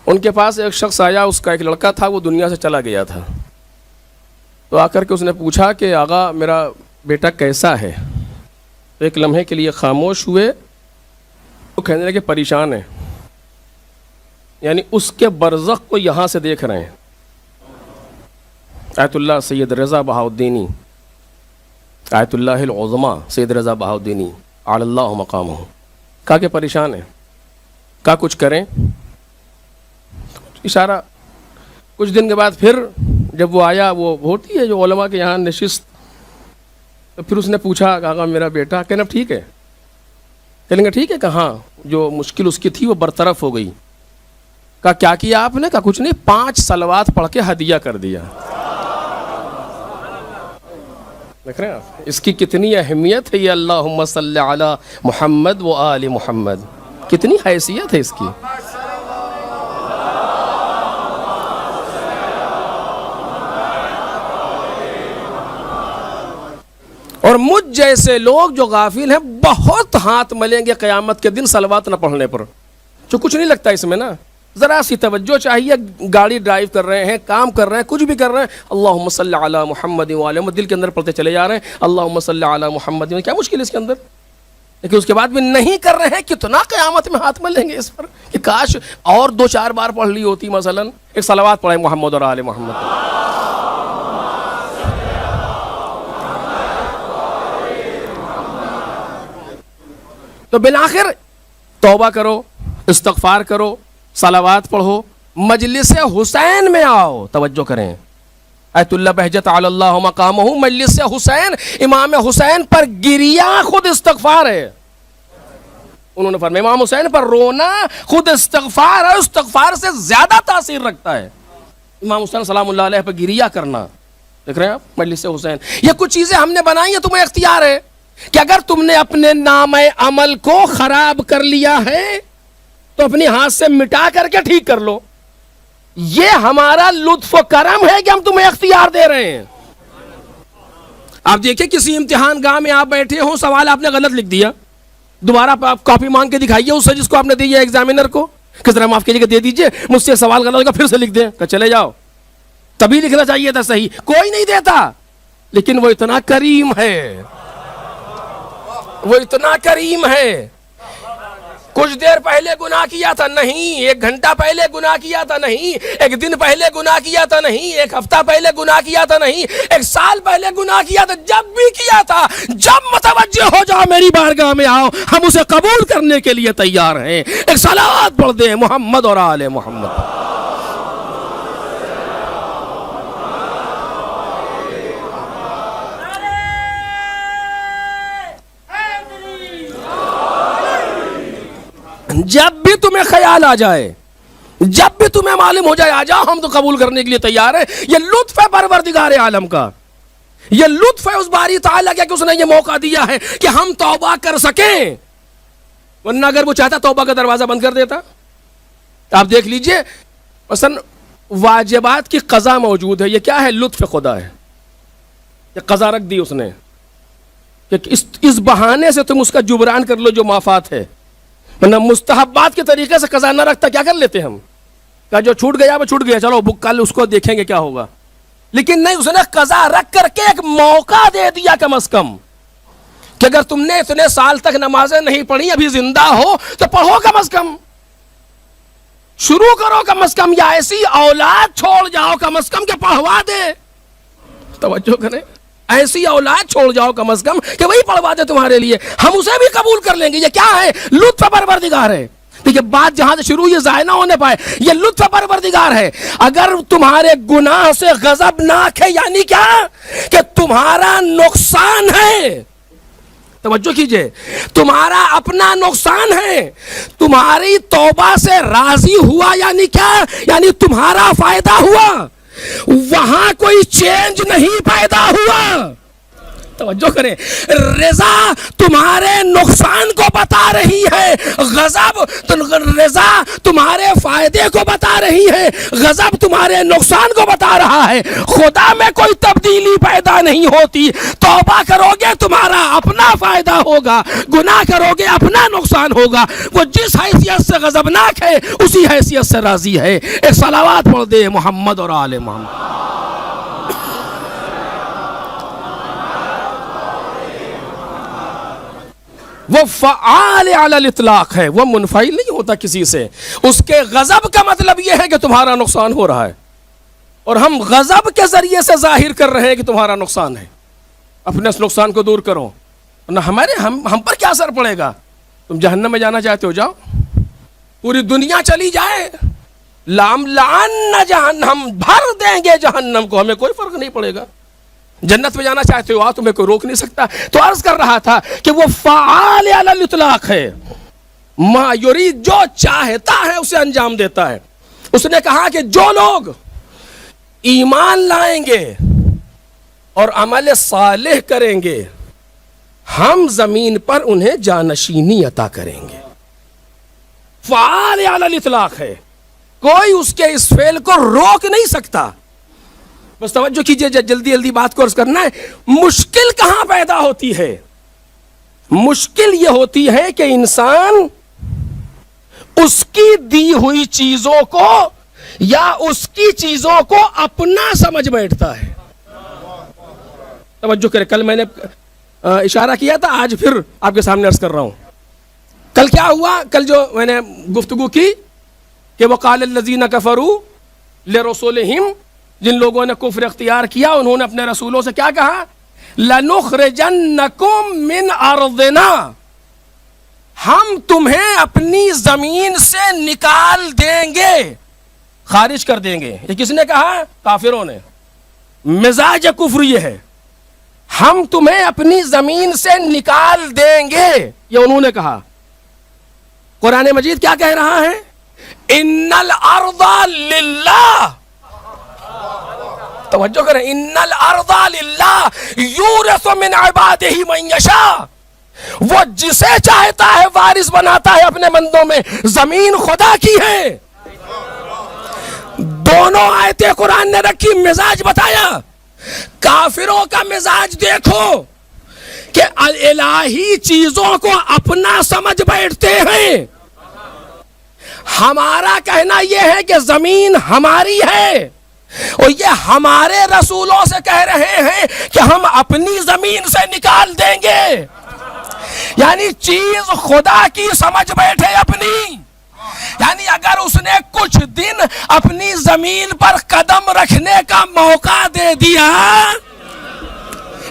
ان کے پاس ایک شخص آیا, اس کا ایک لڑکا تھا, وہ دنیا سے چلا گیا تھا. تو آ کر کے اس نے پوچھا کہ آغا میرا بیٹا کیسا ہے؟ تو ایک لمحے کے لیے خاموش ہوئے. وہ کہنے لگے پریشان ہے, یعنی اس کے برزخ کو یہاں سے دیکھ رہے ہیں. آیت اللہ سید رضا بہاؤالدینی, آیت اللہ العظمی سید رضا بہاؤالدینی علی اللہ مقامہ, کہا کہ پریشان ہے. کہا کچھ کریں؟ اشارہ. کچھ دن کے بعد پھر جب وہ آیا, وہ ہوتی ہے جو علماء کے یہاں نشست, تو پھر اس نے پوچھا کہا میرا بیٹا, کہنا ٹھیک ہے. کہنے گا ٹھیک ہے, کہاں جو مشکل اس کی تھی وہ برطرف ہو گئی. کہا کیا کیا آپ نے؟ کہا کچھ نہیں, 5 صلوات پڑھ کے ہدیہ کر دیا. دیکھ رہے ہیں آپ اس کی کتنی اہمیت ہے. یہ اللہم صلی علی محمد و آل محمد, کتنی حیثیت ہے اس کی. اور مجھ جیسے لوگ جو غافل ہیں بہت ہاتھ ملیں گے قیامت کے دن صلوات نہ پڑھنے پر, جو کچھ نہیں لگتا اس میں نا. ذرا سی توجہ چاہیے, گاڑی ڈرائیو کر رہے ہیں, کام کر رہے ہیں, کچھ بھی کر رہے ہیں, اللہم صلی علی محمد و آل محمد دل کے اندر پڑھتے چلے جا رہے ہیں, اللہم صلی علی محمد. کیا مشکل ہے اس کے اندر؟ لیکن اس کے بعد بھی نہیں کر رہے ہیں, کتنا قیامت میں ہاتھ ملیں گے اس پر کہ کاش اور 2-4 بار پڑھ لی ہوتی. مثلا ایک صلوات پڑھیں محمد اور آل محمد. تو بالآخر توبہ کرو, استغفار کرو, صلوات پڑھو, مجلس حسین میں آؤ. توجہ کریں, ایت اللہ بہجت علی اللہ مقامہ, مجلس حسین, امام حسین پر گریا خود استغفار ہے. انہوں نے فرمایا امام حسین پر رونا خود استغفار ہے, استغفار سے زیادہ تاثیر رکھتا ہے. امام حسین سلام اللہ علیہ پر گریا کرنا. دیکھ رہے ہیں آپ مجلس حسین. یہ کچھ چیزیں ہم نے بنائی ہیں, تمہیں اختیار ہے کہ اگر تم نے اپنے نام عمل کو خراب کر لیا ہے تو اپنی ہاتھ سے مٹا کر کے ٹھیک کر لو. یہ ہمارا لطف و کرم ہے کہ ہم تمہیں اختیار دے رہے ہیں. آپ دیکھیں کسی امتحان گاہ میں آپ بیٹھے ہوں, سوال آپ نے غلط لکھ دیا, دوبارہ آپ کاپی مانگ کے دکھائیے اس سے جس کو آپ نے دی ہے ایگزامینر کو, کس طرح معاف کیجیے کہ دے دیجئے مجھ سے سوال غلط ہوگا پھر سے لکھ دیں, کہ چلے جاؤ, تبھی لکھنا چاہیے تھا صحیح. کوئی نہیں دیتا, لیکن وہ اتنا کریم ہے, وہ اتنا کریم ہے. کچھ دیر پہلے گناہ کیا تھا نہیں, 1 گھنٹہ پہلے گناہ کیا تھا نہیں, 1 دن پہلے گناہ کیا تھا نہیں, 1 ہفتہ پہلے گناہ کیا تھا نہیں, 1 سال پہلے گناہ کیا تھا, جب بھی کیا تھا, جب متوجہ ہو جاؤ میری بارگاہ میں آؤ, ہم اسے قبول کرنے کے لیے تیار ہیں. ایک صلوات پڑھ دیں محمد اور آل محمد. جب بھی تمہیں خیال آ جائے, جب بھی تمہیں معلوم ہو جائے, آ جاؤ ہم تو قبول کرنے کے لیے تیار ہیں. یہ لطف ہے پروردگار عالم کا, یہ لطف ہے اس باری تعالیٰ کا کہ اس نے یہ موقع دیا ہے کہ ہم توبہ کر سکیں. ورنہ اگر وہ چاہتا توبہ کا دروازہ بند کر دیتا. آپ دیکھ لیجئے مثلا واجبات کی قضا موجود ہے, یہ کیا ہے؟ لطف خدا ہے. یہ قضا رکھ دی اس نے کہ اس بہانے سے تم اس کا جبران کر لو جو معافات ہے. ورنہ مستحبات کے طریقے سے قضا نہ رکھتا کیا کر لیتے ہم, کہ جو چھوٹ گیا وہ چھوٹ گیا, چلو کل اس کو دیکھیں گے کیا ہوگا. لیکن نہیں, اس نے قضا رکھ کر کے ایک موقع دے دیا کم از کم کہ اگر تم نے اتنے سال تک نمازیں نہیں پڑھی, ابھی زندہ ہو تو پڑھو کم از کم, شروع کرو کم از کم, یا ایسی اولاد چھوڑ جاؤ کم از کم کہ پڑھوا دے. توجہ کریں, ایسی اولاد چھوڑ جاؤ کم از کم کہ وہی پڑھوا دے تمہارے لیے, ہم اسے بھی قبول کر لیں گے. یہ کیا ہے؟ لطف پروردگار ہے. دیکھیے بات جہاں سے شروع یہ ضائع نہ ہونے پائے, یہ لطف پروردگار ہے. اگر تمہارے گناہ سے غضبناک ہے, یعنی کیا کہ تمہارا نقصان ہے, توجہ کیجئے, تمہارا اپنا نقصان ہے, تمہاری توبہ سے راضی ہوا, یعنی کیا, یعنی تمہارا فائدہ ہوا, وہاں کوئی چینج نہیں پیدا ہوا. توجہ کریں, رضا تمہارے نقصان کو بتا رہی ہے, غضب رضا تمہارے فائدے کو بتا رہی ہے, غضب تمہارے نقصان کو بتا رہا ہے. خدا میں کوئی تبدیلی پیدا نہیں ہوتی. توبہ کرو گے تمہارا اپنا فائدہ ہوگا, گناہ کرو گے اپنا نقصان ہوگا. وہ جس حیثیت سے غضبناک ہے اسی حیثیت سے راضی ہے. ایک صلوات پڑھ دے محمد اور آل محمد. وہ فعال علی الاطلاق ہے, وہ منفعل نہیں ہوتا کسی سے. اس کے غضب کا مطلب یہ ہے کہ تمہارا نقصان ہو رہا ہے, اور ہم غضب کے ذریعے سے ظاہر کر رہے ہیں کہ تمہارا نقصان ہے. اپنے اس نقصان کو دور کرو, نہ ہم پر کیا اثر پڑے گا. تم جہنم میں جانا چاہتے ہو جاؤ, پوری دنیا چلی جائے, لَأَمْلَأَنَّ جہنم, بھر دیں گے جہنم کو, ہمیں کوئی فرق نہیں پڑے گا. جنت میں جانا چاہتے ہو تمہیں کوئی روک نہیں سکتا. تو عرض کر رہا تھا کہ وہ فعال علی الاطلاق ہے, ما یرید, جو چاہتا ہے اسے انجام دیتا ہے. اس نے کہا کہ جو لوگ ایمان لائیں گے اور عمل صالح کریں گے, ہم زمین پر انہیں جانشینی عطا کریں گے. فعال علی الاطلاق ہے, کوئی اس کے اس فعل کو روک نہیں سکتا. بس توجہ کیجئے, جلدی جلدی بات کو عرض کرنا ہے. مشکل کہاں پیدا ہوتی ہے؟ مشکل یہ ہوتی ہے کہ انسان اس کی دی ہوئی چیزوں کو یا اس کی چیزوں کو اپنا سمجھ بیٹھتا ہے. توجہ کرے, کل میں نے اشارہ کیا تھا, آج پھر آپ کے سامنے عرض کر رہا ہوں. کل کیا ہوا, کل جو میں نے گفتگو کی کہ وقال الذین کفروا لرسولہم, جن لوگوں نے کفر اختیار کیا انہوں نے اپنے رسولوں سے کیا کہا, لَنُخْرِجَنَّكُمْ مِنْ أَرْضِنَا, ہم تمہیں اپنی زمین سے نکال دیں گے, خارج کر دیں گے. یہ کس نے کہا؟ کافروں نے. مزاج کفر یہ ہے, ہم تمہیں اپنی زمین سے نکال دیں گے, یہ انہوں نے کہا. قرآن مجید کیا کہہ رہا ہے؟ ان الارض للہ, توجہ کریں, ان الارض للہ یورث من عبادہ من یشاء, وہ جسے چاہتا ہے وارث بناتا ہے اپنے بندوں میں. زمین خدا کی ہے. دونوں آیتیں قرآن نے رکھی, مزاج بتایا. کافروں کا مزاج دیکھو کہ الہی چیزوں کو اپنا سمجھ بیٹھتے ہیں. ہمارا کہنا یہ ہے کہ زمین ہماری ہے, اور یہ ہمارے رسولوں سے کہہ رہے ہیں کہ ہم اپنی زمین سے نکال دیں گے. یعنی چیز خدا کی سمجھ بیٹھے اپنی. یعنی اگر اس نے کچھ دن اپنی زمین پر قدم رکھنے کا موقع دے دیا,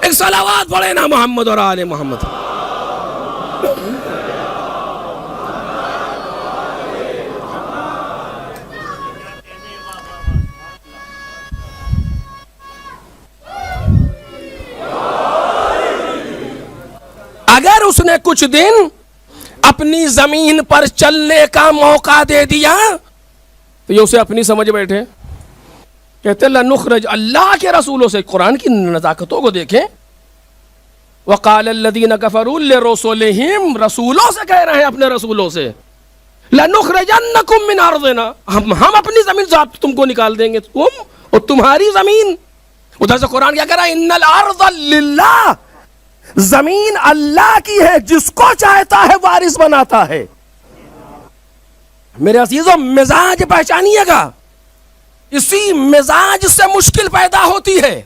ایک صلوات پڑھے نا محمد اور آل محمد. اگر اس نے کچھ دن اپنی زمین پر چلنے کا موقع دے دیا تو یہ اسے اپنی سمجھ بیٹھے. کہتے لنخرج, اللہ کے رسولوں سے, قرآن کی نزاکتوں کو دیکھیں. وقال الذین کفروا لرسولہم, رسولوں سے کہہ رہے ہیں اپنے رسولوں سے, لنخرجنکم من ارضنا, ہم اپنی زمین سے تم کو نکال دیں گے, تم اور تمہاری زمین. ادھر سے قرآن کیا کہہ رہا ہے, ان الارض للہ, زمین اللہ کی ہے, جس کو چاہتا ہے وارث بناتا ہے. میرے عزیزو, مزاج پہچانیے گا, اسی مزاج سے مشکل پیدا ہوتی ہے.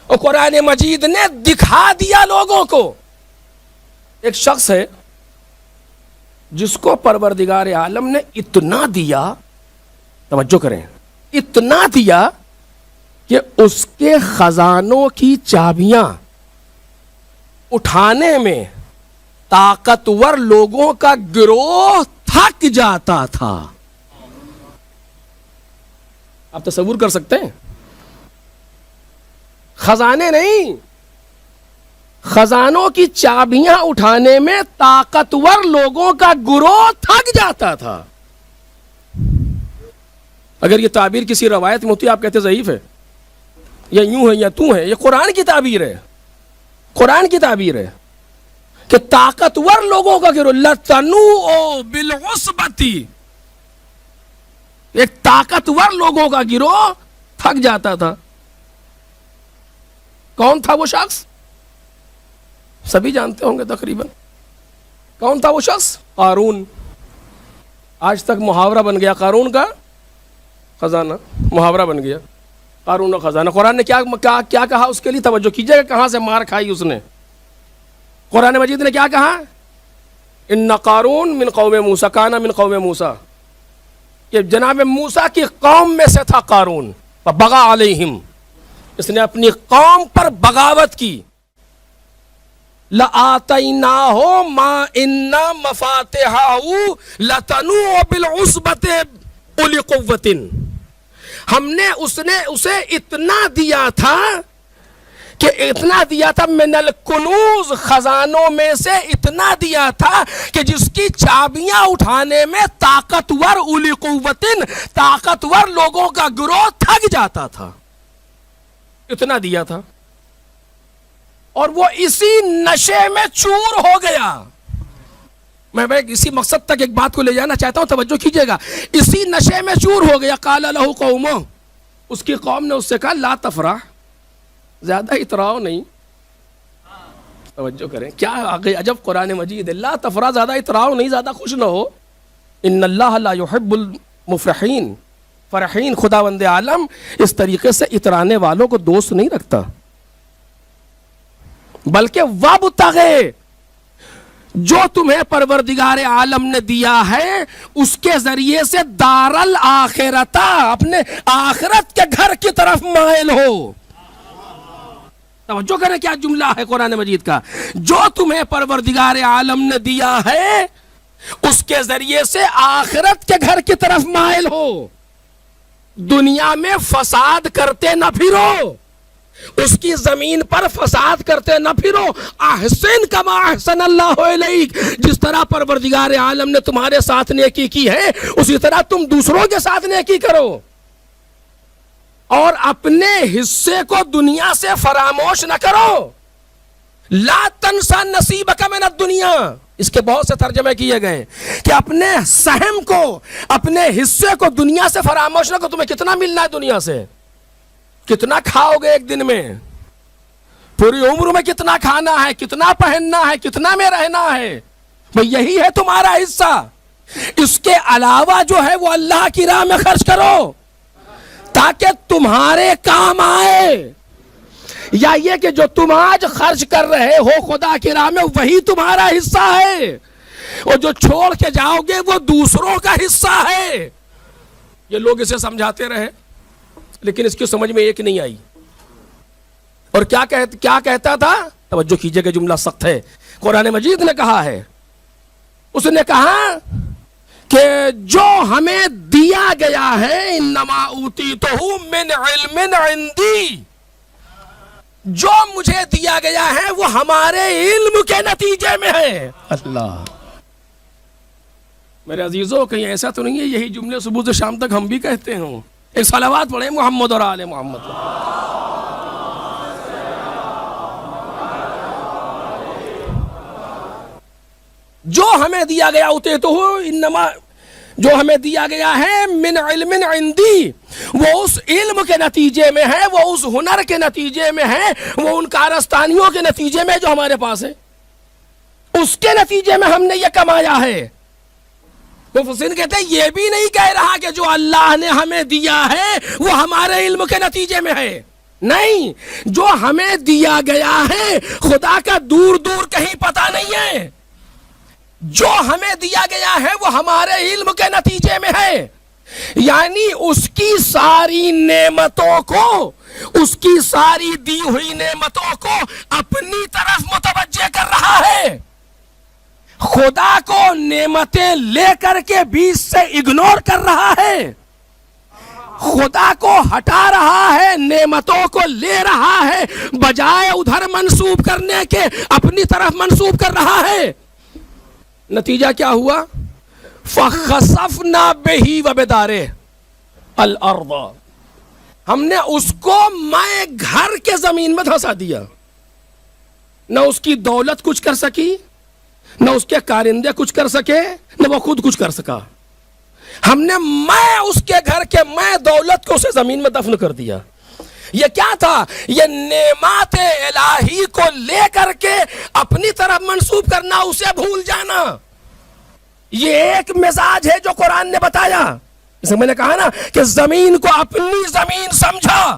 اور قرآن مجید نے دکھا دیا لوگوں کو. ایک شخص ہے جس کو پروردگار عالم نے اتنا دیا, توجہ کریں, اتنا دیا کہ اس کے خزانوں کی چابیاں اٹھانے میں طاقتور لوگوں کا گروہ تھک جاتا تھا. آپ تصور کر سکتے ہیں, خزانے نہیں, خزانوں کی چابیاں اٹھانے میں طاقتور لوگوں کا گروہ تھک جاتا تھا. اگر یہ تعبیر کسی روایت میں ہوتی آپ کہتے ضعیف ہے, یا یوں ہے یا تو ہے. یہ قرآن کی تعبیر ہے. قرآن کی تعبیر ہے کہ طاقتور لوگوں کا گروہ لَتَنُوءُ بِالْعُصْبَةِ، ایک طاقتور لوگوں کا گروہ تھک جاتا تھا. کون تھا وہ شخص؟ سبھی جانتے ہوں گے تقریباً. کون تھا وہ شخص؟ قارون. آج تک محاورہ بن گیا قارون کا خزانہ، محاورہ بن گیا قارون کا خزانہ. قرآن نے کیا کہا اس کے لیے؟ توجہ کیجئے گا کہاں سے مار کھائی اس نے. قرآن مجید نے کیا کہا؟ ان قارون من قوم موسیٰ کان من قوم موسیٰ، کہ جناب موسیٰ کی قوم میں سے تھا قارون. فبغى علیہم، اس نے اپنی قوم پر بغاوت کی. لَآتَيْنَاهُ مَا إِنَّ مَفَاتِحَهُ لَتَنُوءُ بِالْعُصْبَةِ أُولِي قُوَّةٍ، ہم نے اسے اتنا دیا تھا کہ اتنا دیا تھا من الکنوز، خزانوں میں سے اتنا دیا تھا کہ جس کی چابیاں اٹھانے میں طاقتور اولی قوتن، طاقتور لوگوں کا گروہ تھک جاتا تھا. اتنا دیا تھا اور وہ اسی نشے میں چور ہو گیا. میں اسی مقصد تک ایک بات کو لے جانا چاہتا ہوں، توجہ کیجئے گا. اسی نشے میں چور ہو گیا. قال لہ قومہ، اس کی قوم نے اس سے کہا لا تفرح، زیادہ اتراؤ نہیں. توجہ کریں، کیا آگے عجب قرآن مجید ہے. لا تفرح، زیادہ اتراؤ نہیں، زیادہ خوش نہ ہو. ان اللہ لا يحب المفرحین، فرحین خداوند عالم اس طریقے سے اترانے والوں کو دوست نہیں رکھتا. بلکہ وابتغِ، جو تمہیں پروردگار عالم نے دیا ہے اس کے ذریعے سے دار الاخرۃ، اپنے آخرت کے گھر کی طرف مائل ہو. توجہ کریں کیا جملہ ہے قرآن مجید کا. جو تمہیں پروردگار عالم نے دیا ہے اس کے ذریعے سے آخرت کے گھر کی طرف مائل ہو. دنیا میں فساد کرتے نہ پھرو، اس کی زمین پر فساد کرتے نہ پھرو. احسن کما احسن اللہ الیک، جس طرح پروردگار عالم نے تمہارے ساتھ نیکی کی ہے اسی طرح تم دوسروں کے ساتھ نیکی کرو. اور اپنے حصے کو دنیا سے فراموش نہ کرو. لا تنسا نصیبک من الدنیا، اس کے بہت سے ترجمے کیے گئے کہ اپنے سہم کو، اپنے حصے کو دنیا سے فراموش نہ کرو. تمہیں کتنا ملنا ہے دنیا سے؟ کتنا کھاؤ گے ایک دن میں؟ پوری عمر میں کتنا کھانا ہے، کتنا پہننا ہے، کتنا میں رہنا ہے؟ بھئی یہی ہے تمہارا حصہ. اس کے علاوہ جو ہے وہ اللہ کی راہ میں خرچ کرو تاکہ تمہارے کام آئے. یا یہ کہ جو تم آج خرچ کر رہے ہو خدا کی راہ میں وہی تمہارا حصہ ہے، اور جو چھوڑ کے جاؤ گے وہ دوسروں کا حصہ ہے. یہ لوگ اسے سمجھاتے رہے لیکن اس کی سمجھ میں ایک نہیں آئی. اور کیا کہتا تھا؟ توجہ کیجئے کہ جملہ سخت ہے. قرآن مجید نے کہا ہے، اس نے کہا کہ جو ہمیں دیا گیا ہے انما اوتیتہ من علم عندی، جو مجھے دیا گیا ہے وہ ہمارے علم کے نتیجے میں ہے. اللہ میرے عزیزوں، کہیں ایسا تو نہیں ہے یہی جملے صبح سے شام تک ہم بھی کہتے ہوں؟ ایک صلوات پڑھیں محمد اور آل محمد. جو ہمیں دیا گیا ہوتے تو انما، جو ہمیں دیا گیا ہے من علم عندی، وہ اس علم کے نتیجے میں ہے، وہ اس ہنر کے نتیجے میں ہے، وہ ان کارستانیوں کے نتیجے میں جو ہمارے پاس ہے، اس کے نتیجے میں ہم نے یہ کمایا ہے. مفسرین کہتے ہیں یہ بھی نہیں کہہ رہا کہ جو اللہ نے ہمیں دیا ہے وہ ہمارے علم کے نتیجے میں ہے. نہیں، جو ہمیں دیا گیا ہے خدا کا دور دور کہیں پتہ نہیں ہے. جو ہمیں دیا گیا ہے وہ ہمارے علم کے نتیجے میں ہے. یعنی اس کی ساری نعمتوں کو، اس کی ساری دی ہوئی نعمتوں کو اپنی طرف متوجہ کر رہا ہے. خدا کو نعمتیں لے کر کے بیچ سے اگنور کر رہا ہے، خدا کو ہٹا رہا ہے، نعمتوں کو لے رہا ہے، بجائے ادھر منسوب کرنے کے اپنی طرف منسوب کر رہا ہے. نتیجہ کیا ہوا؟ فَخَسَفْنَا بِهِ وَبِدَارِهِ الْأَرْضَ، ہم نے اس کو مائع گھر کے زمین میں دھنسا دیا. نہ اس کی دولت کچھ کر سکی، نہ اس کے کارندے کچھ کر سکے، نہ وہ خود کچھ کر سکا. ہم نے میں اس کے گھر کے میں دولت کو اسے زمین میں دفن کر دیا. یہ کیا تھا؟ یہ نعمات الہی کو لے کر کے اپنی طرف منسوب کرنا، اسے بھول جانا. یہ ایک مزاج ہے جو قرآن نے بتایا. جیسے میں نے کہا نا کہ زمین کو اپنی زمین سمجھا،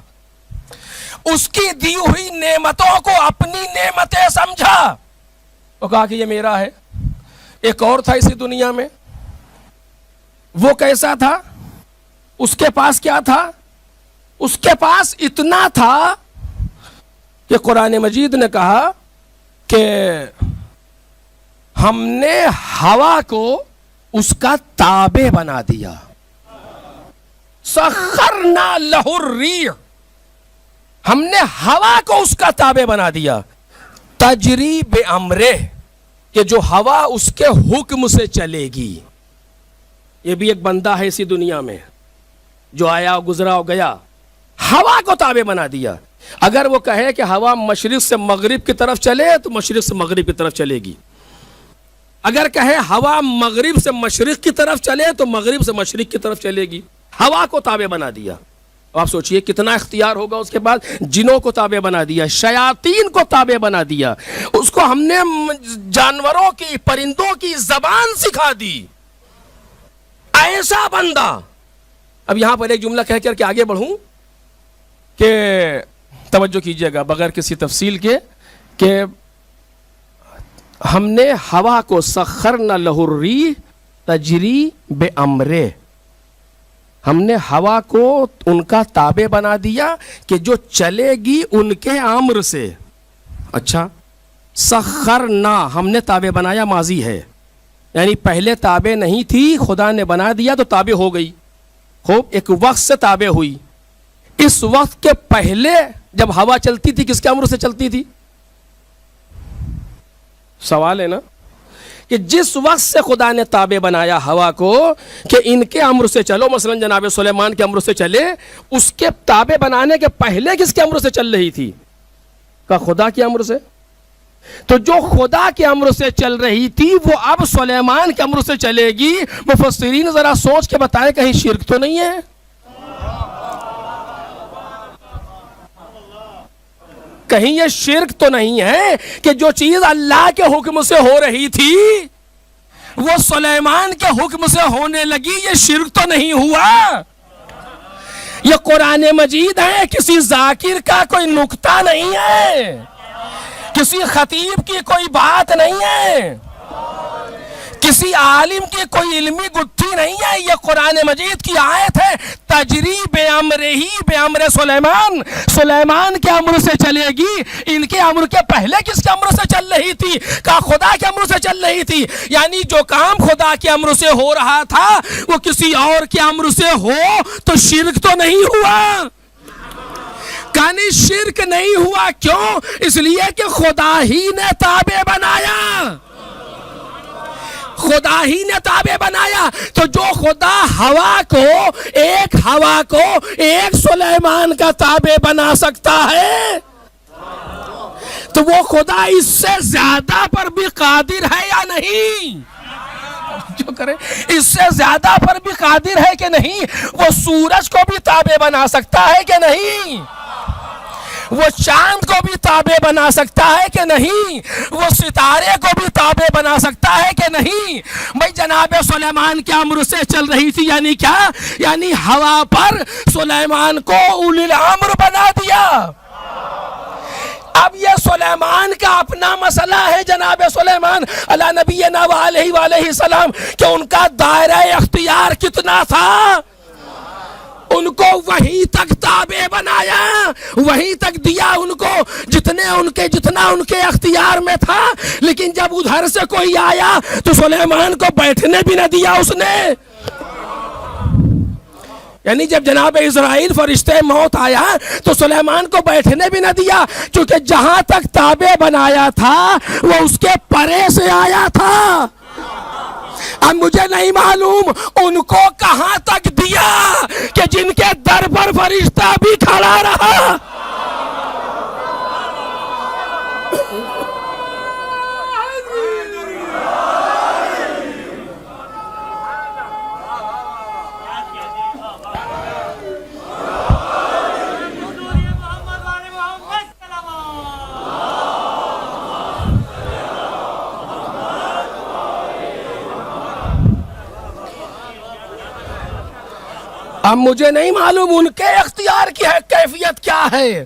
اس کی دی ہوئی نعمتوں کو اپنی نعمتیں سمجھا، اور کہا کہ یہ میرا ہے. ایک اور تھا اسی دنیا میں، وہ کیسا تھا؟ اس کے پاس کیا تھا؟ اس کے پاس اتنا تھا کہ قرآن مجید نے کہا کہ ہم نے ہوا کو اس کا تابع بنا دیا. سخرنا لہ الریح، ہم نے ہوا کو اس کا تابع بنا دیا. تجری بامرہ، کہ جو ہوا اس کے حکم سے چلے گی. یہ بھی ایک بندہ ہے اسی دنیا میں جو آیا گزرا ہو گیا، ہوا کو تابع بنا دیا. اگر وہ کہے کہ ہوا مشرق سے مغرب کی طرف چلے تو مشرق سے مغرب کی طرف چلے گی. اگر کہے ہوا مغرب سے مشرق کی طرف چلے تو مغرب سے مشرق کی طرف چلے گی. ہوا کو تابع بنا دیا. آپ سوچئے کتنا اختیار ہوگا اس کے بعد. جنوں کو تابع بنا دیا، شیاطین کو تابع بنا دیا. اس کو ہم نے جانوروں کی، پرندوں کی زبان سکھا دی. ایسا بندہ. اب یہاں پر ایک جملہ کہہ کر کے آگے بڑھوں کہ توجہ کیجئے گا بغیر کسی تفصیل کے، کہ ہم نے ہوا کو سخرنا لہ الریح تجری بامرہ، ہم نے ہوا کو ان کا تابع بنا دیا کہ جو چلے گی ان کے امر سے. اچھا، سخرنا ہم نے تابع بنایا ماضی ہے، یعنی پہلے تابع نہیں تھی، خدا نے بنا دیا تو تابع ہو گئی. خوب، ایک وقت سے تابع ہوئی. اس وقت کے پہلے جب ہوا چلتی تھی کس کے امر سے چلتی تھی؟ سوال ہے نا کہ جس وقت سے خدا نے تابع بنایا ہوا کو کہ ان کے امر سے چلو، مثلا جناب سلیمان کے امر سے چلے، اس کے تابع بنانے کے پہلے کس کے امر سے چل رہی تھی؟ کا خدا کے امر سے. تو جو خدا کے امر سے چل رہی تھی وہ اب سلیمان کے امر سے چلے گی. مفسرین ذرا سوچ کے بتائیں کہیں شرک تو نہیں ہے؟ کہیں یہ شرک تو نہیں ہے کہ جو چیز اللہ کے حکم سے ہو رہی تھی وہ سلیمان کے حکم سے ہونے لگی؟ یہ شرک تو نہیں ہوا؟ یہ قرآن مجید ہے، کسی ذاکر کا کوئی نکتہ نہیں ہے، کسی خطیب کی کوئی بات نہیں ہے، کسی عالم کی کوئی علمی گتھی نہیں ہے. یہ قرآن مجید کی آیت ہے. تجری بامرہ بامر سلیمان، سلیمان کے امر سے چلے گی. ان کے امر کے پہلے کس کے امر سے چل رہی تھی؟ کہا خدا کے امر سے چل رہی تھی. یعنی جو کام خدا کے امر سے ہو رہا تھا وہ کسی اور کے امر سے ہو تو شرک تو نہیں ہوا؟ کہانی شرک نہیں ہوا. کیوں؟ اس لیے کہ خدا ہی نے تابع بنایا، خدا ہی نے تابع بنایا. تو جو خدا ہوا کو ایک سلیمان کا تابع بنا سکتا ہے تو وہ خدا اس سے زیادہ پر بھی قادر ہے یا نہیں؟ جو کرے اس سے زیادہ پر بھی قادر ہے کہ نہیں؟ وہ سورج کو بھی تابع بنا سکتا ہے کہ نہیں؟ وہ چاند کو بھی تابع بنا سکتا ہے کہ نہیں؟ وہ ستارے کو بھی تابع بنا سکتا ہے کہ نہیں؟ بھائی جناب سلیمان کے امر سے چل رہی تھی، یعنی کیا؟ یعنی ہوا پر سلیمان کو اولی الامر بنا دیا. اب یہ سلیمان کا اپنا مسئلہ ہے. جناب سلیمان علی نبینا علیہ وآلہ السلام کہ ان کا دائرہ اختیار کتنا تھا؟ ان کو وہیں تک تابع بنایا، وہیں تک دیا ان کو جتنا ان کے اختیار میں تھا. لیکن جب ادھر سے کوئی آیا تو سلیمان کو بیٹھنے بھی نہ دیا اس نے. یعنی جب جناب اسرائیل فرشتے موت آیا تو سلیمان کو بیٹھنے بھی نہ دیا، کیونکہ جہاں تک تابع بنایا تھا وہ اس کے پرے سے آیا تھا. اب مجھے نہیں معلوم ان کو کہاں تک دیا کہ جن کے در پر فرشتہ بھی کھڑا رہا. اب مجھے نہیں معلوم ان کے اختیار کی ہے کیفیت کیا ہے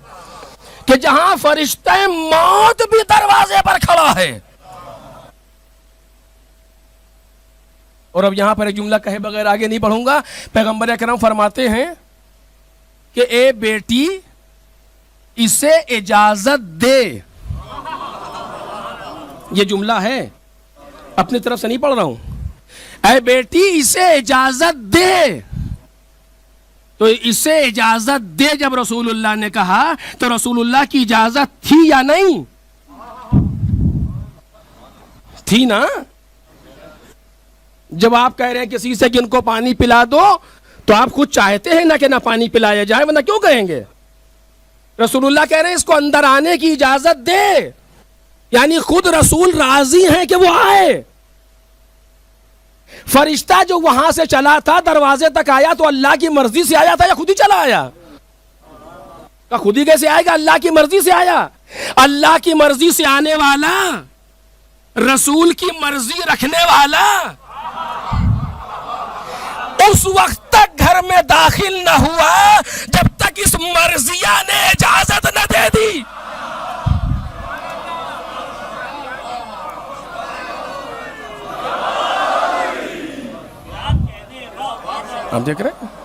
کہ جہاں فرشتہ موت بھی دروازے پر کھڑا ہے. اور اب یہاں پر ایک جملہ کہے بغیر آگے نہیں بڑھوں گا. پیغمبر اکرم فرماتے ہیں کہ اے بیٹی اسے اجازت دے. یہ جملہ ہے, اپنی طرف سے نہیں پڑھ رہا ہوں. اے بیٹی اسے اجازت دے. تو اسے اجازت دے جب رسول اللہ نے کہا تو رسول اللہ کی اجازت تھی یا نہیں تھی نا؟ جب آپ کہہ رہے ہیں کسی سے کہ ان کو پانی پلا دو تو آپ خود چاہتے ہیں نا کہ نہ پانی پلایا جائے, ورنہ کیوں کہیں گے؟ رسول اللہ کہہ رہے ہیں اس کو اندر آنے کی اجازت دے, یعنی خود رسول راضی ہیں کہ وہ آئے. فرشتہ جو وہاں سے چلا تھا دروازے تک آیا تو اللہ کی مرضی سے آیا تھا یا خود ہی چلا آیا؟ خود ہی کیسے آئے گا؟ اللہ کی مرضی سے آیا. اللہ کی مرضی سے آنے والا, رسول کی مرضی رکھنے والا, اس وقت تک گھر میں داخل نہ ہوا جب تک اس مرضیہ نے اجازت نہ دے دی. آپ دیکھ رہے ہیں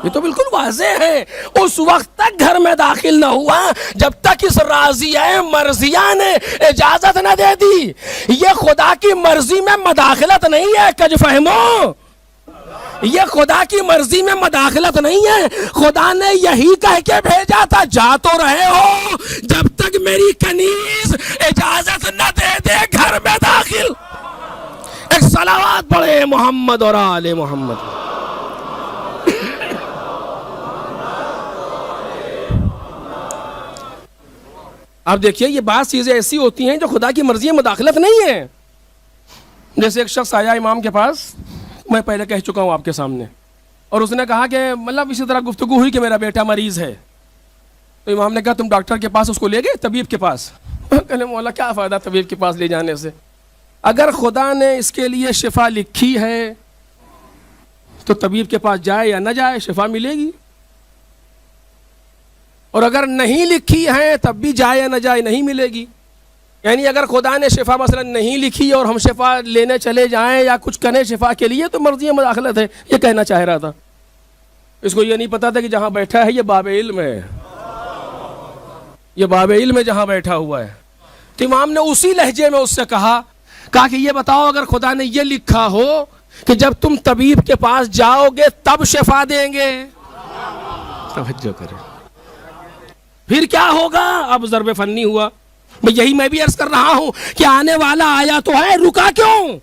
یہ تو بالکل واضح ہے. اس وقت تک گھر میں داخل نہ ہوا جب تک اس راضیہ مرضیہ نے اجازت نہ دے دی. یہ خدا کی مرضی میں مداخلت نہیں ہے کج فہمو, یہ خدا کی مرضی میں مداخلت نہیں ہے. خدا نے یہی کہہ کے بھیجا تھا جا تو رہے ہو جب تک میری کنیز اجازت نہ دے دے گھر میں داخل. ایک صلوات پڑھے محمد اور آل محمد. اب دیکھیے یہ بعض چیزیں ایسی ہوتی ہیں جو خدا کی مرضی میں مداخلت نہیں ہے. جیسے ایک شخص آیا امام کے پاس, میں پہلے کہہ چکا ہوں آپ کے سامنے, اور اس نے کہا کہ مطلب اسی طرح گفتگو ہوئی کہ میرا بیٹا مریض ہے. تو امام نے کہا تم ڈاکٹر کے پاس اس کو لے گئے, طبیب کے پاس؟ کہنے مولا کیا فائدہ طبیب کے پاس لے جانے سے, اگر خدا نے اس کے لیے شفا لکھی ہے تو طبیب کے پاس جائے یا نہ جائے شفا ملے گی, اور اگر نہیں لکھی ہے تب بھی جائے یا نہ جائے نہیں ملے گی. یعنی اگر خدا نے شفا مثلا نہیں لکھی اور ہم شفا لینے چلے جائیں یا کچھ کریں شفا کے لیے تو مرضی مداخلت ہے. یہ کہنا چاہ رہا تھا. اس کو یہ نہیں پتا تھا کہ جہاں بیٹھا ہے یہ باب علم ہے, یہ باب علم ہے جہاں بیٹھا ہوا ہے. تو امام نے اسی لہجے میں اس سے کہا کہ یہ بتاؤ اگر خدا نے یہ لکھا ہو کہ جب تم طبیب کے پاس جاؤ گے تب شفا دیں گے, توجہ کریں, پھر کیا ہوگا؟ اب ضرب فنی ہوا. یہی میں بھی عرض کر رہا ہوں کہ آنے والا آیا تو ہے, رکا کیوں؟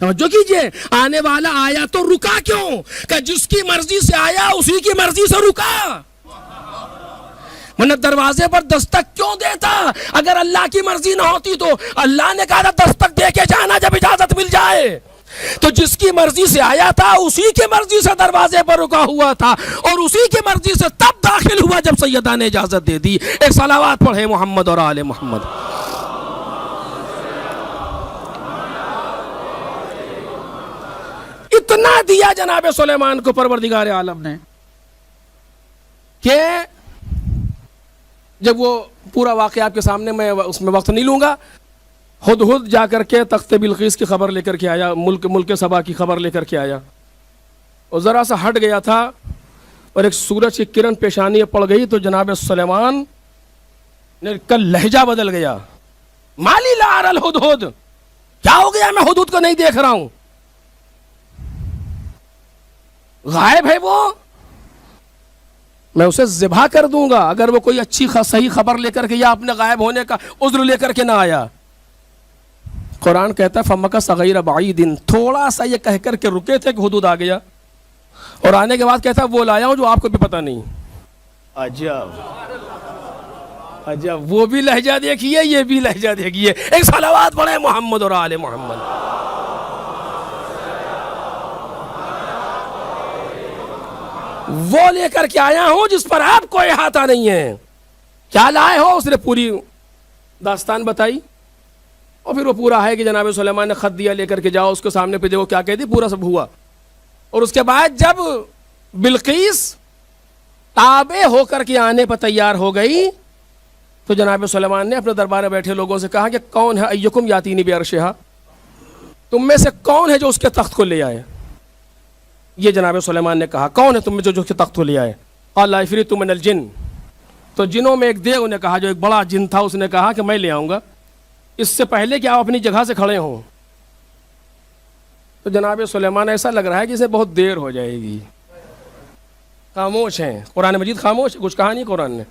توجہ کیجئے, آنے والا آیا تو رکا کیوں؟ کہ جس کی مرضی سے آیا اسی کی مرضی سے رکا. دروازے پر دستک کیوں دیتا؟ اگر اللہ کی مرضی نہ ہوتی تو اللہ نے کہا تھا دستک دے کے جانا جب اجازت مل جائے. تو جس کی مرضی سے آیا تھا اسی کی مرضی سے دروازے پر رکا ہوا تھا, اور اسی کی مرضی سے تب داخل ہوا جب سیدہ نے اجازت دے دی. ایک صلوات پڑھے محمد اور آل محمد. اتنا دیا جناب سلیمان کو پروردگار عالم نے کہ جب وہ پورا واقعہ آپ کے سامنے, میں اس میں وقت نہیں لوں گا. ہدہد جا کر کے تخت بلقیس کی خبر لے کر کے آیا, ملک سبا کی خبر لے کر کے آیا, اور ذرا سا ہٹ گیا تھا اور ایک سورج کی کرن پیشانی پڑ گئی تو جناب سلیمان نے کا لہجہ بدل گیا. مالی لا ارى الہدہد, کیا ہو گیا میں ہدہد کو نہیں دیکھ رہا ہوں, غائب ہے وہ, میں اسے ذبح کر دوں گا اگر وہ کوئی اچھی صحیح خبر لے کر کے یا اپنے غائب ہونے کا عذر لے کر کے نہ آیا. قرآن کہتا ہے فمکث غیر بعید, تھوڑا سا یہ کہہ کر کے رکے تھے کہ ہدہد آ گیا, اور آنے کے بعد کہتا ہے وہ لایا ہوں جو آپ کو بھی پتہ نہیں. عجب عجب, وہ بھی لہجہ دیکھیے یہ بھی لہجہ دیکھیے. ایک صلوات پڑھے محمد اور آل محمد. وہ لے کر کے آیا ہوں جس پر آپ کو احاطہ نہیں ہے. کیا لائے ہو؟ اس نے پوری داستان بتائی, اور پھر وہ پورا ہے کہ جناب سلیمان نے خط دیا لے کر کے جاؤ اس کے سامنے پہ دیکھو کیا کہتی, پورا سب ہوا. اور اس کے بعد جب بلقیس تابع ہو کر کے آنے پر تیار ہو گئی تو جناب سلیمان نے اپنے دربار میں بیٹھے لوگوں سے کہا کہ کون ہے ایکم یاتینی بعرشہا، تم میں سے کون ہے جو اس کے تخت کو لے آئے؟ یہ جناب سلیمان نے کہا کون ہے تم میں جو اس کے تخت کو لے آئے؟ قال عفریت من الجن، تو جنوں میں ایک دیو نے کہا، جو ایک بڑا جن تھا، اس نے کہا کہ میں لے آؤں گا، اس سے پہلے کہ آپ اپنی جگہ سے کھڑے ہوں۔ تو جناب سلیمان ایسا لگ رہا ہے کہ اسے بہت دیر ہو جائے گی، خاموش ہیں، قرآن مجید خاموش ہے، کچھ کہا نہیں قرآن نے۔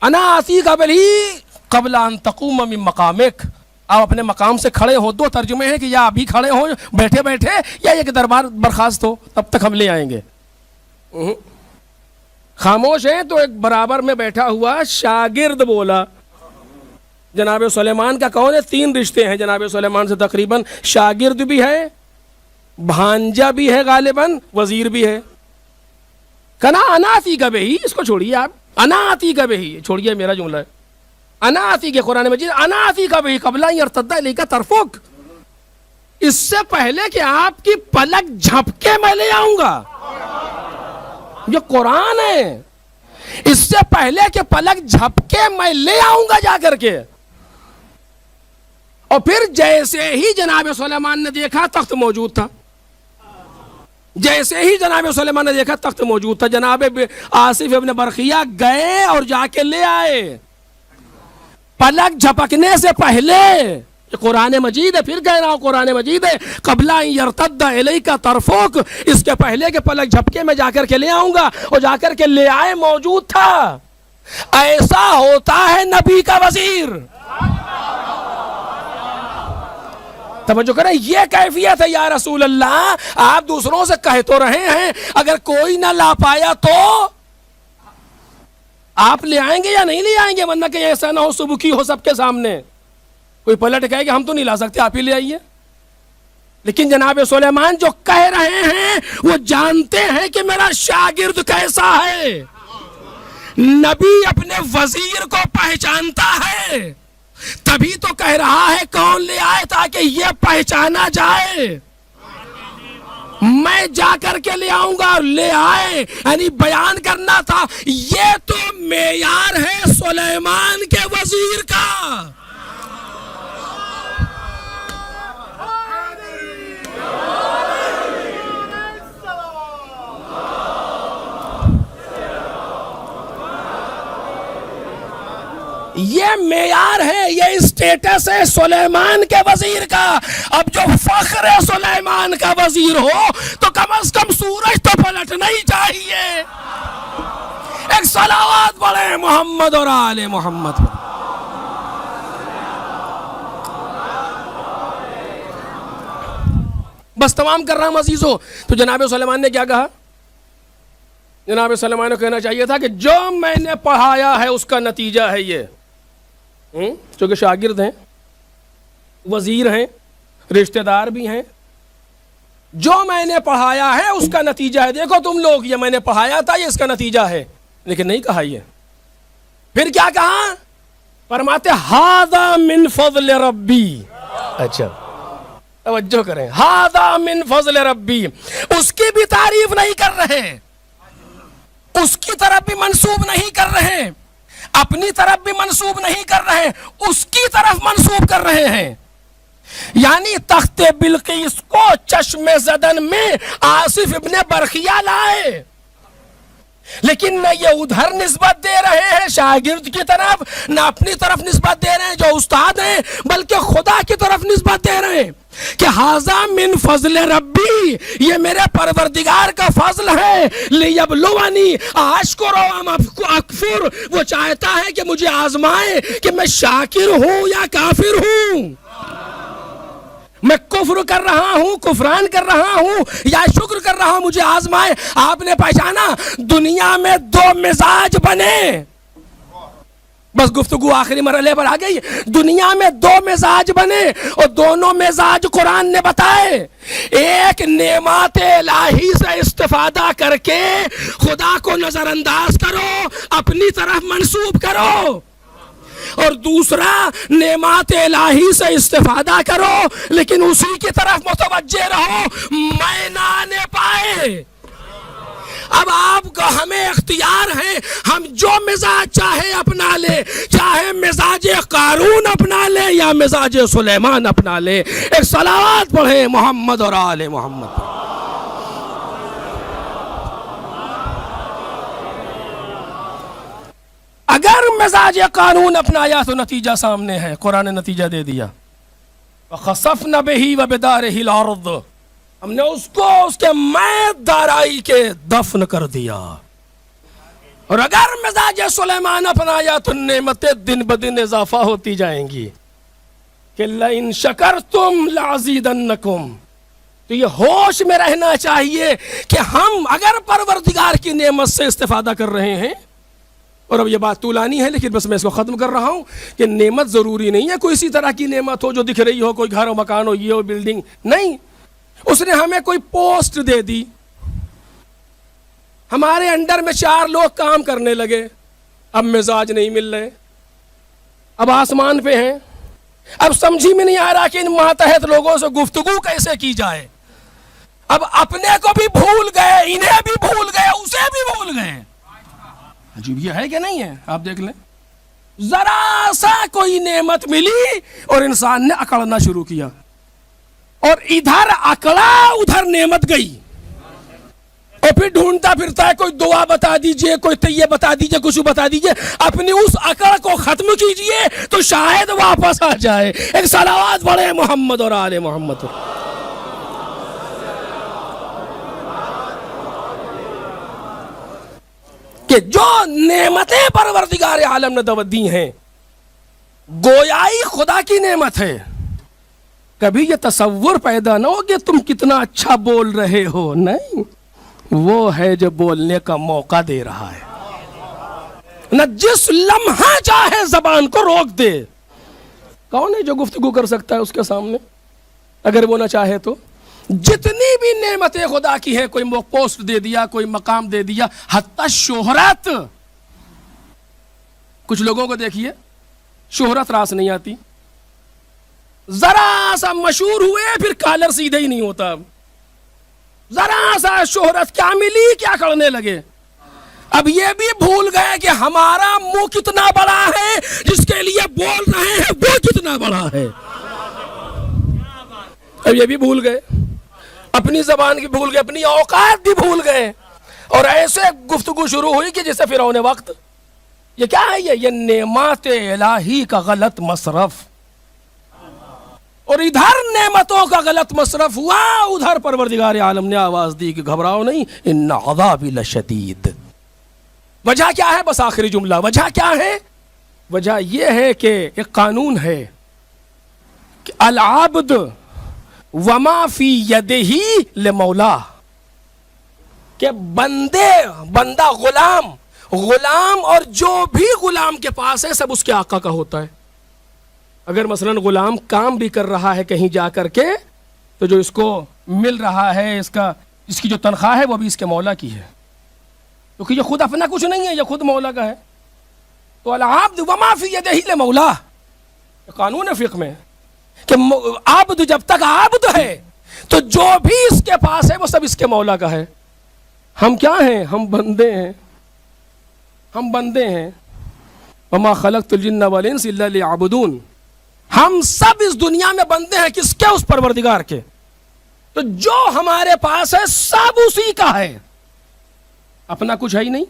انا آتی قبل ان تقوم من مقامک، آپ اپنے مقام سے کھڑے ہو، دو ترجمے ہیں کہ یا ابھی کھڑے ہو بیٹھے بیٹھے، یا یہ کہ دربار برخاست ہو تب تک ہم لے آئیں گے۔ خاموش ہیں تو ایک برابر میں بیٹھا ہوا شاگرد بولا، جناب سلیمان کا کون ہے؟ 3 رشتے ہیں جناب سلیمان سے تقریباً، شاگرد بھی ہے، بھانجا بھی ہے، غالباً وزیر بھی ہے۔ کنا اناتی کا بہی، اس کو چھوڑیے آپ، اناتی کا بہی چھوڑیے، میرا جملہ ہے اناتی کے قرآن مجید اناتی کا بہی قبل ان یرتد الیک طرفک، اس سے پہلے کہ آپ کی پلک جھپکے میں لے آؤں گا۔ یہ قرآن ہے، اس سے پہلے کہ پلک جھپکے میں لے آؤں گا جا کر کے۔ اور پھر جیسے ہی جناب سلیمان نے دیکھا تخت موجود تھا، جیسے ہی جناب سلیمان نے دیکھا تخت موجود تھا، جناب آصف ابن برقیہ گئے اور جا کے لے آئے، پلک جھپکنے سے پہلے۔ یہ قرآن مجید ہے، پھر کہہ رہا ہوں قرآن مجید ہے، قبل ان یرتد الیک طرفک، اس کے پہلے کہ پلک جھپکے میں جا کر کے لے آؤں گا، اور جا کر کے لے آئے، موجود تھا۔ ایسا ہوتا ہے نبی کا وزیر۔ توجہ کریں، یہ کیفیت ہے یا رسول اللہ، آپ دوسروں سے کہہ تو رہے ہیں، اگر کوئی نہ لا پایا تو آپ لے آئیں گے یا نہیں لے آئیں گے؟ ورنہ کہ ایسا نہ ہو سبکی ہو سب کے سامنے، کوئی پلٹ کہے کہ ہم تو نہیں لا سکتے، آپ ہی لے آئیے۔ لیکن جناب سلیمان جو کہہ رہے ہیں وہ جانتے ہیں کہ میرا شاگرد کیسا ہے۔ نبی اپنے وزیر کو پہچانتا ہے، تبھی تو کہہ رہا ہے کون لے آئے، تاکہ یہ پہچانا جائے۔ میں جا کر کے لے آؤں گا، اور لے آئے، یعنی بیان کرنا تھا یہ تو معیار ہے سلیمان کے وزیر کا۔ یہ معیار ہے، یہ اسٹیٹس ہے سلیمان کے وزیر کا۔ اب جو فخر سلیمان کا وزیر ہو تو کم از کم سورج تو پلٹنا ہی چاہیے۔ ایک صلوات پڑھیں محمد اور آل محمد۔ بس تمام کر رہا ہوں عزیزو۔ تو جناب سلیمان نے کیا کہا؟ جناب سلیمان نے کہنا چاہیے تھا کہ جو میں نے پڑھایا ہے اس کا نتیجہ ہے یہ، چونکہ شاگرد ہیں، وزیر ہیں، رشتہ دار بھی ہیں، جو میں نے پڑھایا ہے اس کا نتیجہ ہے۔ دیکھو تم لوگ، یہ میں نے پڑھایا تھا، یہ اس کا نتیجہ ہے، لیکن نہیں کہا یہ۔ پھر کیا کہا؟ فرماتے ھذا من فضل ربی۔ اچھا توجہ کریں، ھذا من فضل ربی، اس کی بھی تعریف نہیں کر رہے، اس کی طرف بھی منسوب نہیں کر رہے، اپنی طرف بھی منسوب نہیں کر رہے، اس کی طرف منسوب کر رہے ہیں۔ یعنی تخت بلقیس کو چشم زدن میں آصف ابن برقیہ لائے، لیکن نہ یہ ادھر نسبت دے رہے ہیں شاگرد کی طرف، نہ اپنی طرف نسبت دے رہے ہیں جو استاد ہیں، بلکہ خدا کی طرف نسبت دے رہے ہیں کہ ھذا من فضل ربی، یہ میرے پروردگار کا فضل ہے، لیبلونی اشکر ام اکفر، وہ چاہتا ہے کہ مجھے آزمائے کہ میں شاکر ہوں یا کافر ہوں، میں کفر کر رہا ہوں، کفران کر رہا ہوں یا شکر کر رہا ہوں، مجھے آزمائے۔ آپ نے پہچانا دنیا میں 2 مزاج بنے، بس گفتگو آخری مرحلے پر آ گئی۔ دنیا میں 2 مزاج بنے، اور دونوں مزاج قرآن نے بتائے۔ ایک نعمات الہی سے استفادہ کر کے خدا کو نظر انداز کرو، اپنی طرف منسوب کرو، اور دوسرا نعمات الہی سے استفادہ کرو لیکن اسی کی طرف متوجہ رہو، میں نہ آنے پائے۔ اب آپ کو ہمیں اختیار ہے، ہم جو مزاج چاہے اپنا لے، چاہے مزاج قارون اپنا لے یا مزاج سلیمان اپنا لے۔ ایک صلوات پڑھیں محمد اور آل محمد۔ اگر مزاج قانون اپنایا تو نتیجہ سامنے ہے، قرآن نے نتیجہ دے دیا، وَخَسَفْنَ بِهِ وَبِدَارِهِ الْأَرْضِ، ہم نے اس کو اس کے میت دارائی کے دفن کر دیا۔ اور اگر مزاج سلیمان اپنایا تو نعمتیں دن بدن اضافہ ہوتی جائیں گی کہ لَإِن شَكَرْتُمْ لَأَزِيدَنَّكُمْ۔ تو یہ ہوش میں رہنا چاہیے کہ ہم اگر پروردگار کی نعمت سے استفادہ کر رہے ہیں، اور اب یہ بات طولانی ہے لیکن بس میں اس کو ختم کر رہا ہوں کہ نعمت ضروری نہیں ہے کوئی اسی طرح کی نعمت ہو جو دکھ رہی ہو، کوئی گھر و مکان ہو، یہ ہو بلڈنگ، نہیں، اس نے ہمیں کوئی پوسٹ دے دی، ہمارے انڈر میں 4 لوگ کام کرنے لگے، اب مزاج نہیں مل رہے، اب آسمان پہ ہیں، اب سمجھی میں نہیں آ رہا کہ ان ماتحت لوگوں سے گفتگو کیسے کی جائے، اب اپنے کو بھی بھول گئے، انہیں بھی بھول گئے، اسے بھی بھول گئے۔ عجیب یہ ہے کہ نہیں ہے؟ آپ دیکھ لیں، ذرا سا کوئی نعمت ملی اور انسان نے اکڑنا شروع کیا، اور ادھر اکڑا ادھر نعمت گئی، اور پھر ڈھونڈتا پھرتا ہے کوئی دعا بتا دیجئے، کوئی طیہ بتا دیجئے، کچھ بتا دیجئے، اپنی اس اکڑ کو ختم کیجئے تو شاید واپس آ جائے۔ ایک صلوات پڑھیں محمد اور آل محمد۔ کہ جو نعمتیں پروردگار عالم نے دعوت دی ہیں گویائی خدا کی نعمت ہے، کبھی یہ تصور پیدا نہ ہو کہ تم کتنا اچھا بول رہے ہو، نہیں، وہ ہے جو بولنے کا موقع دے رہا ہے، نہ جس لمحہ چاہے زبان کو روک دے۔ کون ہے جو گفتگو کر سکتا ہے اس کے سامنے اگر وہ نہ چاہے تو؟ جتنی بھی نعمتیں خدا کی ہیں، کوئی پوسٹ دے دیا، کوئی مقام دے دیا، حتی شہرت، کچھ لوگوں کو دیکھیے شہرت راس نہیں آتی، ذرا سا مشہور ہوئے پھر کالر سیدھے ہی نہیں ہوتا، ذرا سا شہرت کیا ملی کیا کرنے لگے۔ اب یہ بھی بھول گئے کہ ہمارا منہ کتنا بڑا ہے، جس کے لیے بول رہے ہیں وہ کتنا بڑا ہے، اب یہ بھی بھول گئے، اپنی زبان کی بھول گئے، اپنی اوقات بھی بھول گئے، اور ایسے گفتگو شروع ہوئی کہ جیسے فرعون وقت۔ یہ کیا ہے؟ یہ نعمت الہی کا غلط مصرف، اور ادھر نعمتوں کا غلط مصرف ہوا، ادھر پروردگار عالم نے آواز دی کہ گھبراؤ نہیں، ان عذابی لشدید۔ وجہ کیا ہے؟ بس آخری جملہ، وجہ کیا ہے؟ وجہ یہ ہے کہ ایک قانون ہے کہ العبد وما فی یدہ لمولا، کہ بندہ غلام اور جو بھی غلام کے پاس ہے سب اس کے آقا کا ہوتا ہے۔ اگر مثلا غلام کام بھی کر رہا ہے کہیں جا کر کے تو جو اس کو مل رہا ہے، اس کی جو تنخواہ ہے وہ بھی اس کے مولا کی ہے، کیونکہ یہ خود اپنا کچھ نہیں ہے، یہ خود مولا کا ہے۔ تو العبد وما فی یدہ لمولا، قانون ہے فقہ میں کہ عبد جب تک عبد ہے تو جو بھی اس کے پاس ہے وہ سب اس کے مولا کا ہے۔ ہم کیا ہیں؟ ہم بندے ہیں، ہم بندے ہیں۔ وما خلقت الجن والانس الا لیعبدون، ہم سب اس دنیا میں بندے ہیں، کس کے؟ اس پروردگار کے۔ تو جو ہمارے پاس ہے سب اسی کا ہے، اپنا کچھ ہے ہی نہیں۔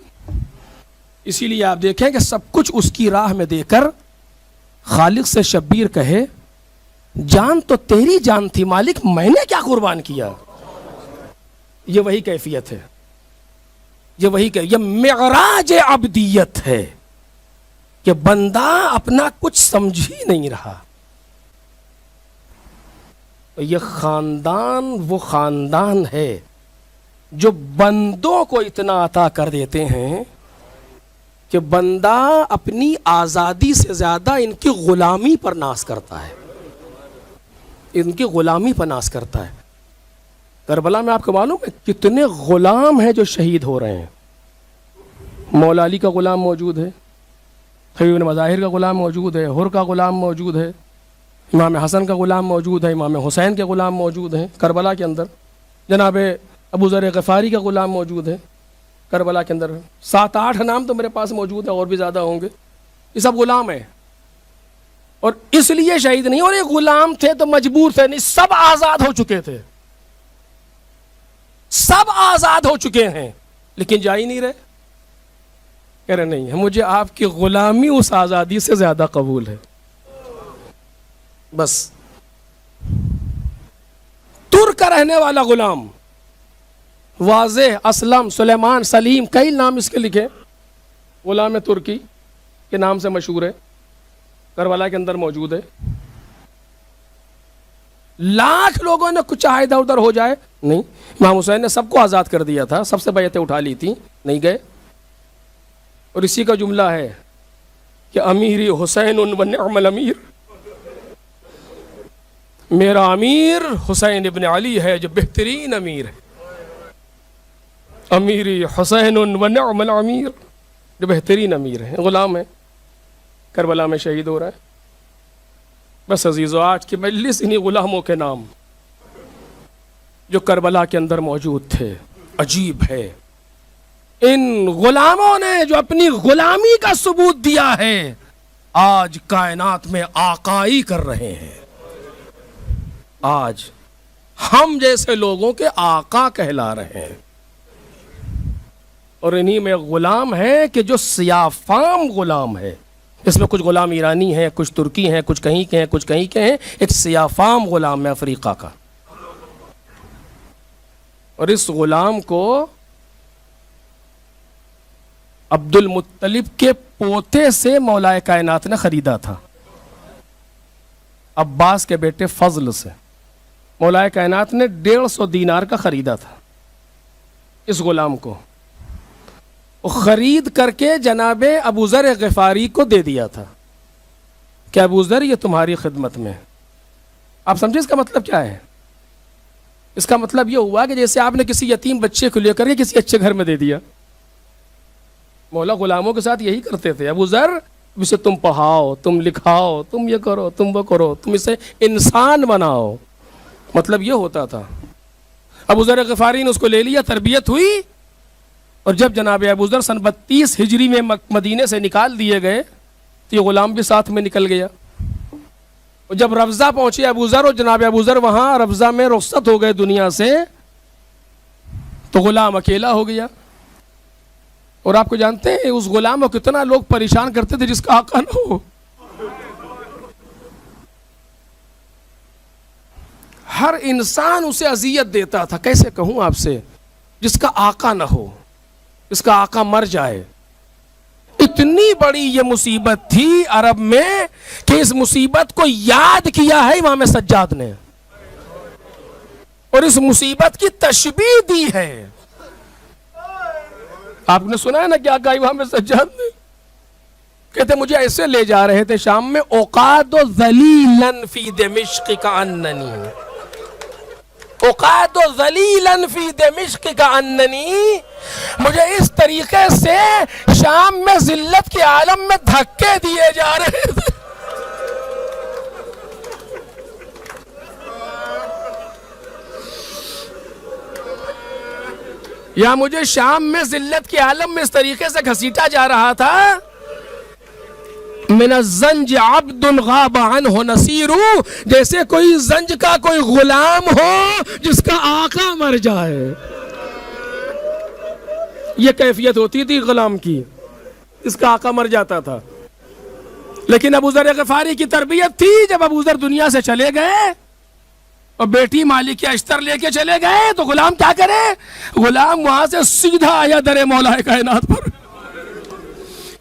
اسی لیے آپ دیکھیں کہ سب کچھ اس کی راہ میں دے کر خالق سے شبیر کہے جان تو تیری جان تھی مالک، میں نے کیا قربان کیا۔ یہ وہی کیفیت ہے، یہ معراج عبدیت ہے کہ بندہ اپنا کچھ سمجھ ہی نہیں رہا۔ یہ خاندان وہ خاندان ہے جو بندوں کو اتنا عطا کر دیتے ہیں کہ بندہ اپنی آزادی سے زیادہ ان کی غلامی پر ناز کرتا ہے، ان کی غلامی پر ناز کرتا ہے۔ کربلا میں آپ کو معلوم ہے کتنے غلام ہیں جو شہید ہو رہے ہیں۔ مولا علی کا غلام موجود ہے، خیو بن مظاہر کا غلام موجود ہے، حر کا غلام موجود ہے، امام حسن کا غلام موجود ہے، امام حسین کے غلام موجود ہیں کربلا کے اندر، جناب ابو ذر غفاری کا غلام موجود ہے، کربلا کے اندر 7-8 نام تو میرے پاس موجود ہیں، اور بھی زیادہ ہوں گے. یہ سب غلام ہیں، اور اس لیے شہید نہیں. اور یہ غلام تھے تو مجبور تھے نہیں، سب آزاد ہو چکے تھے، سب آزاد ہو چکے ہیں، لیکن جا ہی نہیں رہے. کہہ رہے نہیں، مجھے آپ کی غلامی اس آزادی سے زیادہ قبول ہے. بس ترک کا رہنے والا غلام، واضح، اسلم، سلیمان، سلیم، کئی نام اس کے لکھے. غلام ترکی کے نام سے مشہور ہے، کربلا کے اندر موجود ہے. لاکھ لوگوں نے کچھ چاہے ادھر ادھر ہو جائے، نہیں. امام حسین نے سب کو آزاد کر دیا تھا، سب سے بیعتیں اٹھا لی تھی، نہیں گئے. اور اسی کا جملہ ہے کہ امیری حسین و نعم الامیر، میرا امیر حسین ابن علی ہے جو بہترین امیر ہے. امیری حسین و نعم الامیر، جو بہترین امیر ہے. غلام ہے، کربلا میں شہید ہو رہا ہے. بس عزیزو، آج کی مجلس انہی غلاموں کے نام جو کربلا کے اندر موجود تھے. عجیب ہے، ان غلاموں نے جو اپنی غلامی کا ثبوت دیا ہے، آج کائنات میں آقائی کر رہے ہیں. آج ہم جیسے لوگوں کے آقا کہلا رہے ہیں. اور انہی میں غلام ہے کہ جو سیاہ فام غلام ہے. اس میں کچھ غلام ایرانی ہیں، کچھ ترکی ہیں، کچھ کہیں کے ہیں، کچھ کہیں کے ہیں. ایک سیاہ فام غلام ہے افریقہ کا. اور اس غلام کو عبد المطلب کے پوتے سے مولا کائنات نے خریدا تھا. عباس کے بیٹے فضل سے مولا کائنات نے 150 دینار کا خریدا تھا اس غلام کو. خرید کر کے جناب ابو ذر غفاری کو دے دیا تھا کہ ابو ذر یہ تمہاری خدمت میں. آپ سمجھے اس کا مطلب کیا ہے؟ اس کا مطلب یہ ہوا کہ جیسے آپ نے کسی یتیم بچے کو لے کر کے کسی اچھے گھر میں دے دیا. مولا غلاموں کے ساتھ یہی کرتے تھے. ابو ذر اسے تم پڑھاؤ، تم لکھاؤ، تم یہ کرو، تم وہ کرو، تم اسے انسان بناؤ. مطلب یہ ہوتا تھا. ابو ذر غفاری نے اس کو لے لیا، تربیت ہوئی. اور جب جناب ابو ذر سن 32 ہجری میں مدینے سے نکال دیے گئے تو یہ غلام بھی ساتھ میں نکل گیا. اور جب ربضہ پہنچے ابو ذر، اور جناب ابو ذر وہاں ربضہ میں رخصت ہو گئے دنیا سے، تو غلام اکیلا ہو گیا. اور آپ کو جانتے ہیں اس غلام کو کتنا لوگ پریشان کرتے تھے جس کا آقا نہ ہو. ہر انسان اسے اذیت دیتا تھا. کیسے کہوں آپ سے، جس کا آقا نہ ہو، اس کا آقا مر جائے. اتنی بڑی یہ مصیبت تھی عرب میں کہ اس مصیبت کو یاد کیا ہے امام سجاد نے، اور اس مصیبت کی تشبیہ دی ہے. آپ نے سنا ہے نا کیا کہا امام سجاد نے؟ کہتے مجھے ایسے لے جا رہے تھے شام میں، اوقات ذلیلا فی دمشق کاننی، اوقات ذلیلا فی دمشق کاننی، مجھے اس طریقے سے شام میں ذلت کے عالم میں دھکے دیے جا رہے تھے. یا مجھے شام میں ذلت کے عالم میں اس طریقے سے گھسیٹا جا رہا تھا. من الزنج عبد غاب عنہ نصیر، جیسے کوئی زنج کا کوئی غلام ہو جس کا آقا مر جائے. یہ کیفیت ہوتی تھی غلام کی، اس کا آقا مر جاتا تھا. لیکن ابو ذر غفاری کی تربیت تھی. جب ابو ذر دنیا سے چلے گئے اور بیٹی مالک اشتر لے کے چلے گئے تو غلام کیا کرے؟ غلام وہاں سے سیدھا آیا در مولا کائنات پر،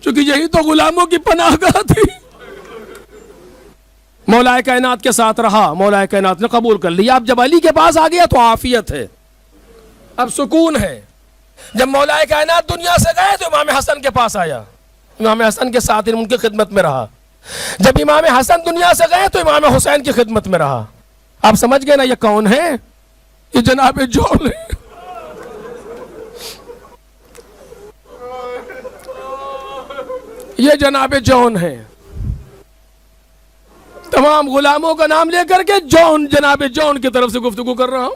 چونکہ یہی تو غلاموں کی پناہ گاہ تھی. مولا کائنات کے ساتھ رہا، مولا کائنات نے قبول کر لیا. اب جب علی کے پاس آ گیا تو عافیت ہے، اب سکون ہے. جب مولا کائنات دنیا سے گئے تو امام حسن کے پاس آیا، امام حسن کے ساتھ ان کی خدمت میں رہا. جب امام حسن دنیا سے گئے تو امام حسین کی خدمت میں رہا. آپ سمجھ گئے نا یہ کون ہے؟ یہ جناب جون ہے. یہ جناب جون ہے. تمام غلاموں کا نام لے کر کے جون، جناب جون کی طرف سے گفتگو کر رہا ہوں.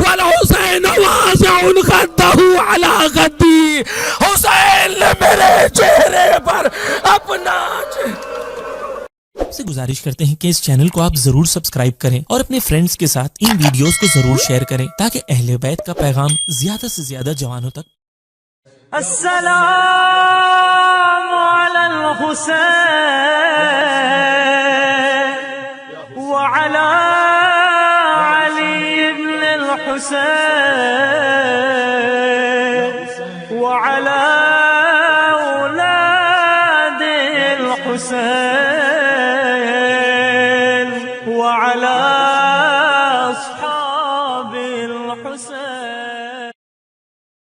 والحسین واضع خدہ علی خدی، حسین نے میرے چہرے پر اپنا سے گزارش کرتے ہیں کہ اس چینل کو آپ ضرور سبسکرائب کریں اور اپنے فرینڈز کے ساتھ ان ویڈیوز کو ضرور شیئر کریں تاکہ اہل بیت کا پیغام زیادہ سے زیادہ جوانوں تک. السلام على الحسين وعلى علي بن الحسين وعلى أولاد الحسين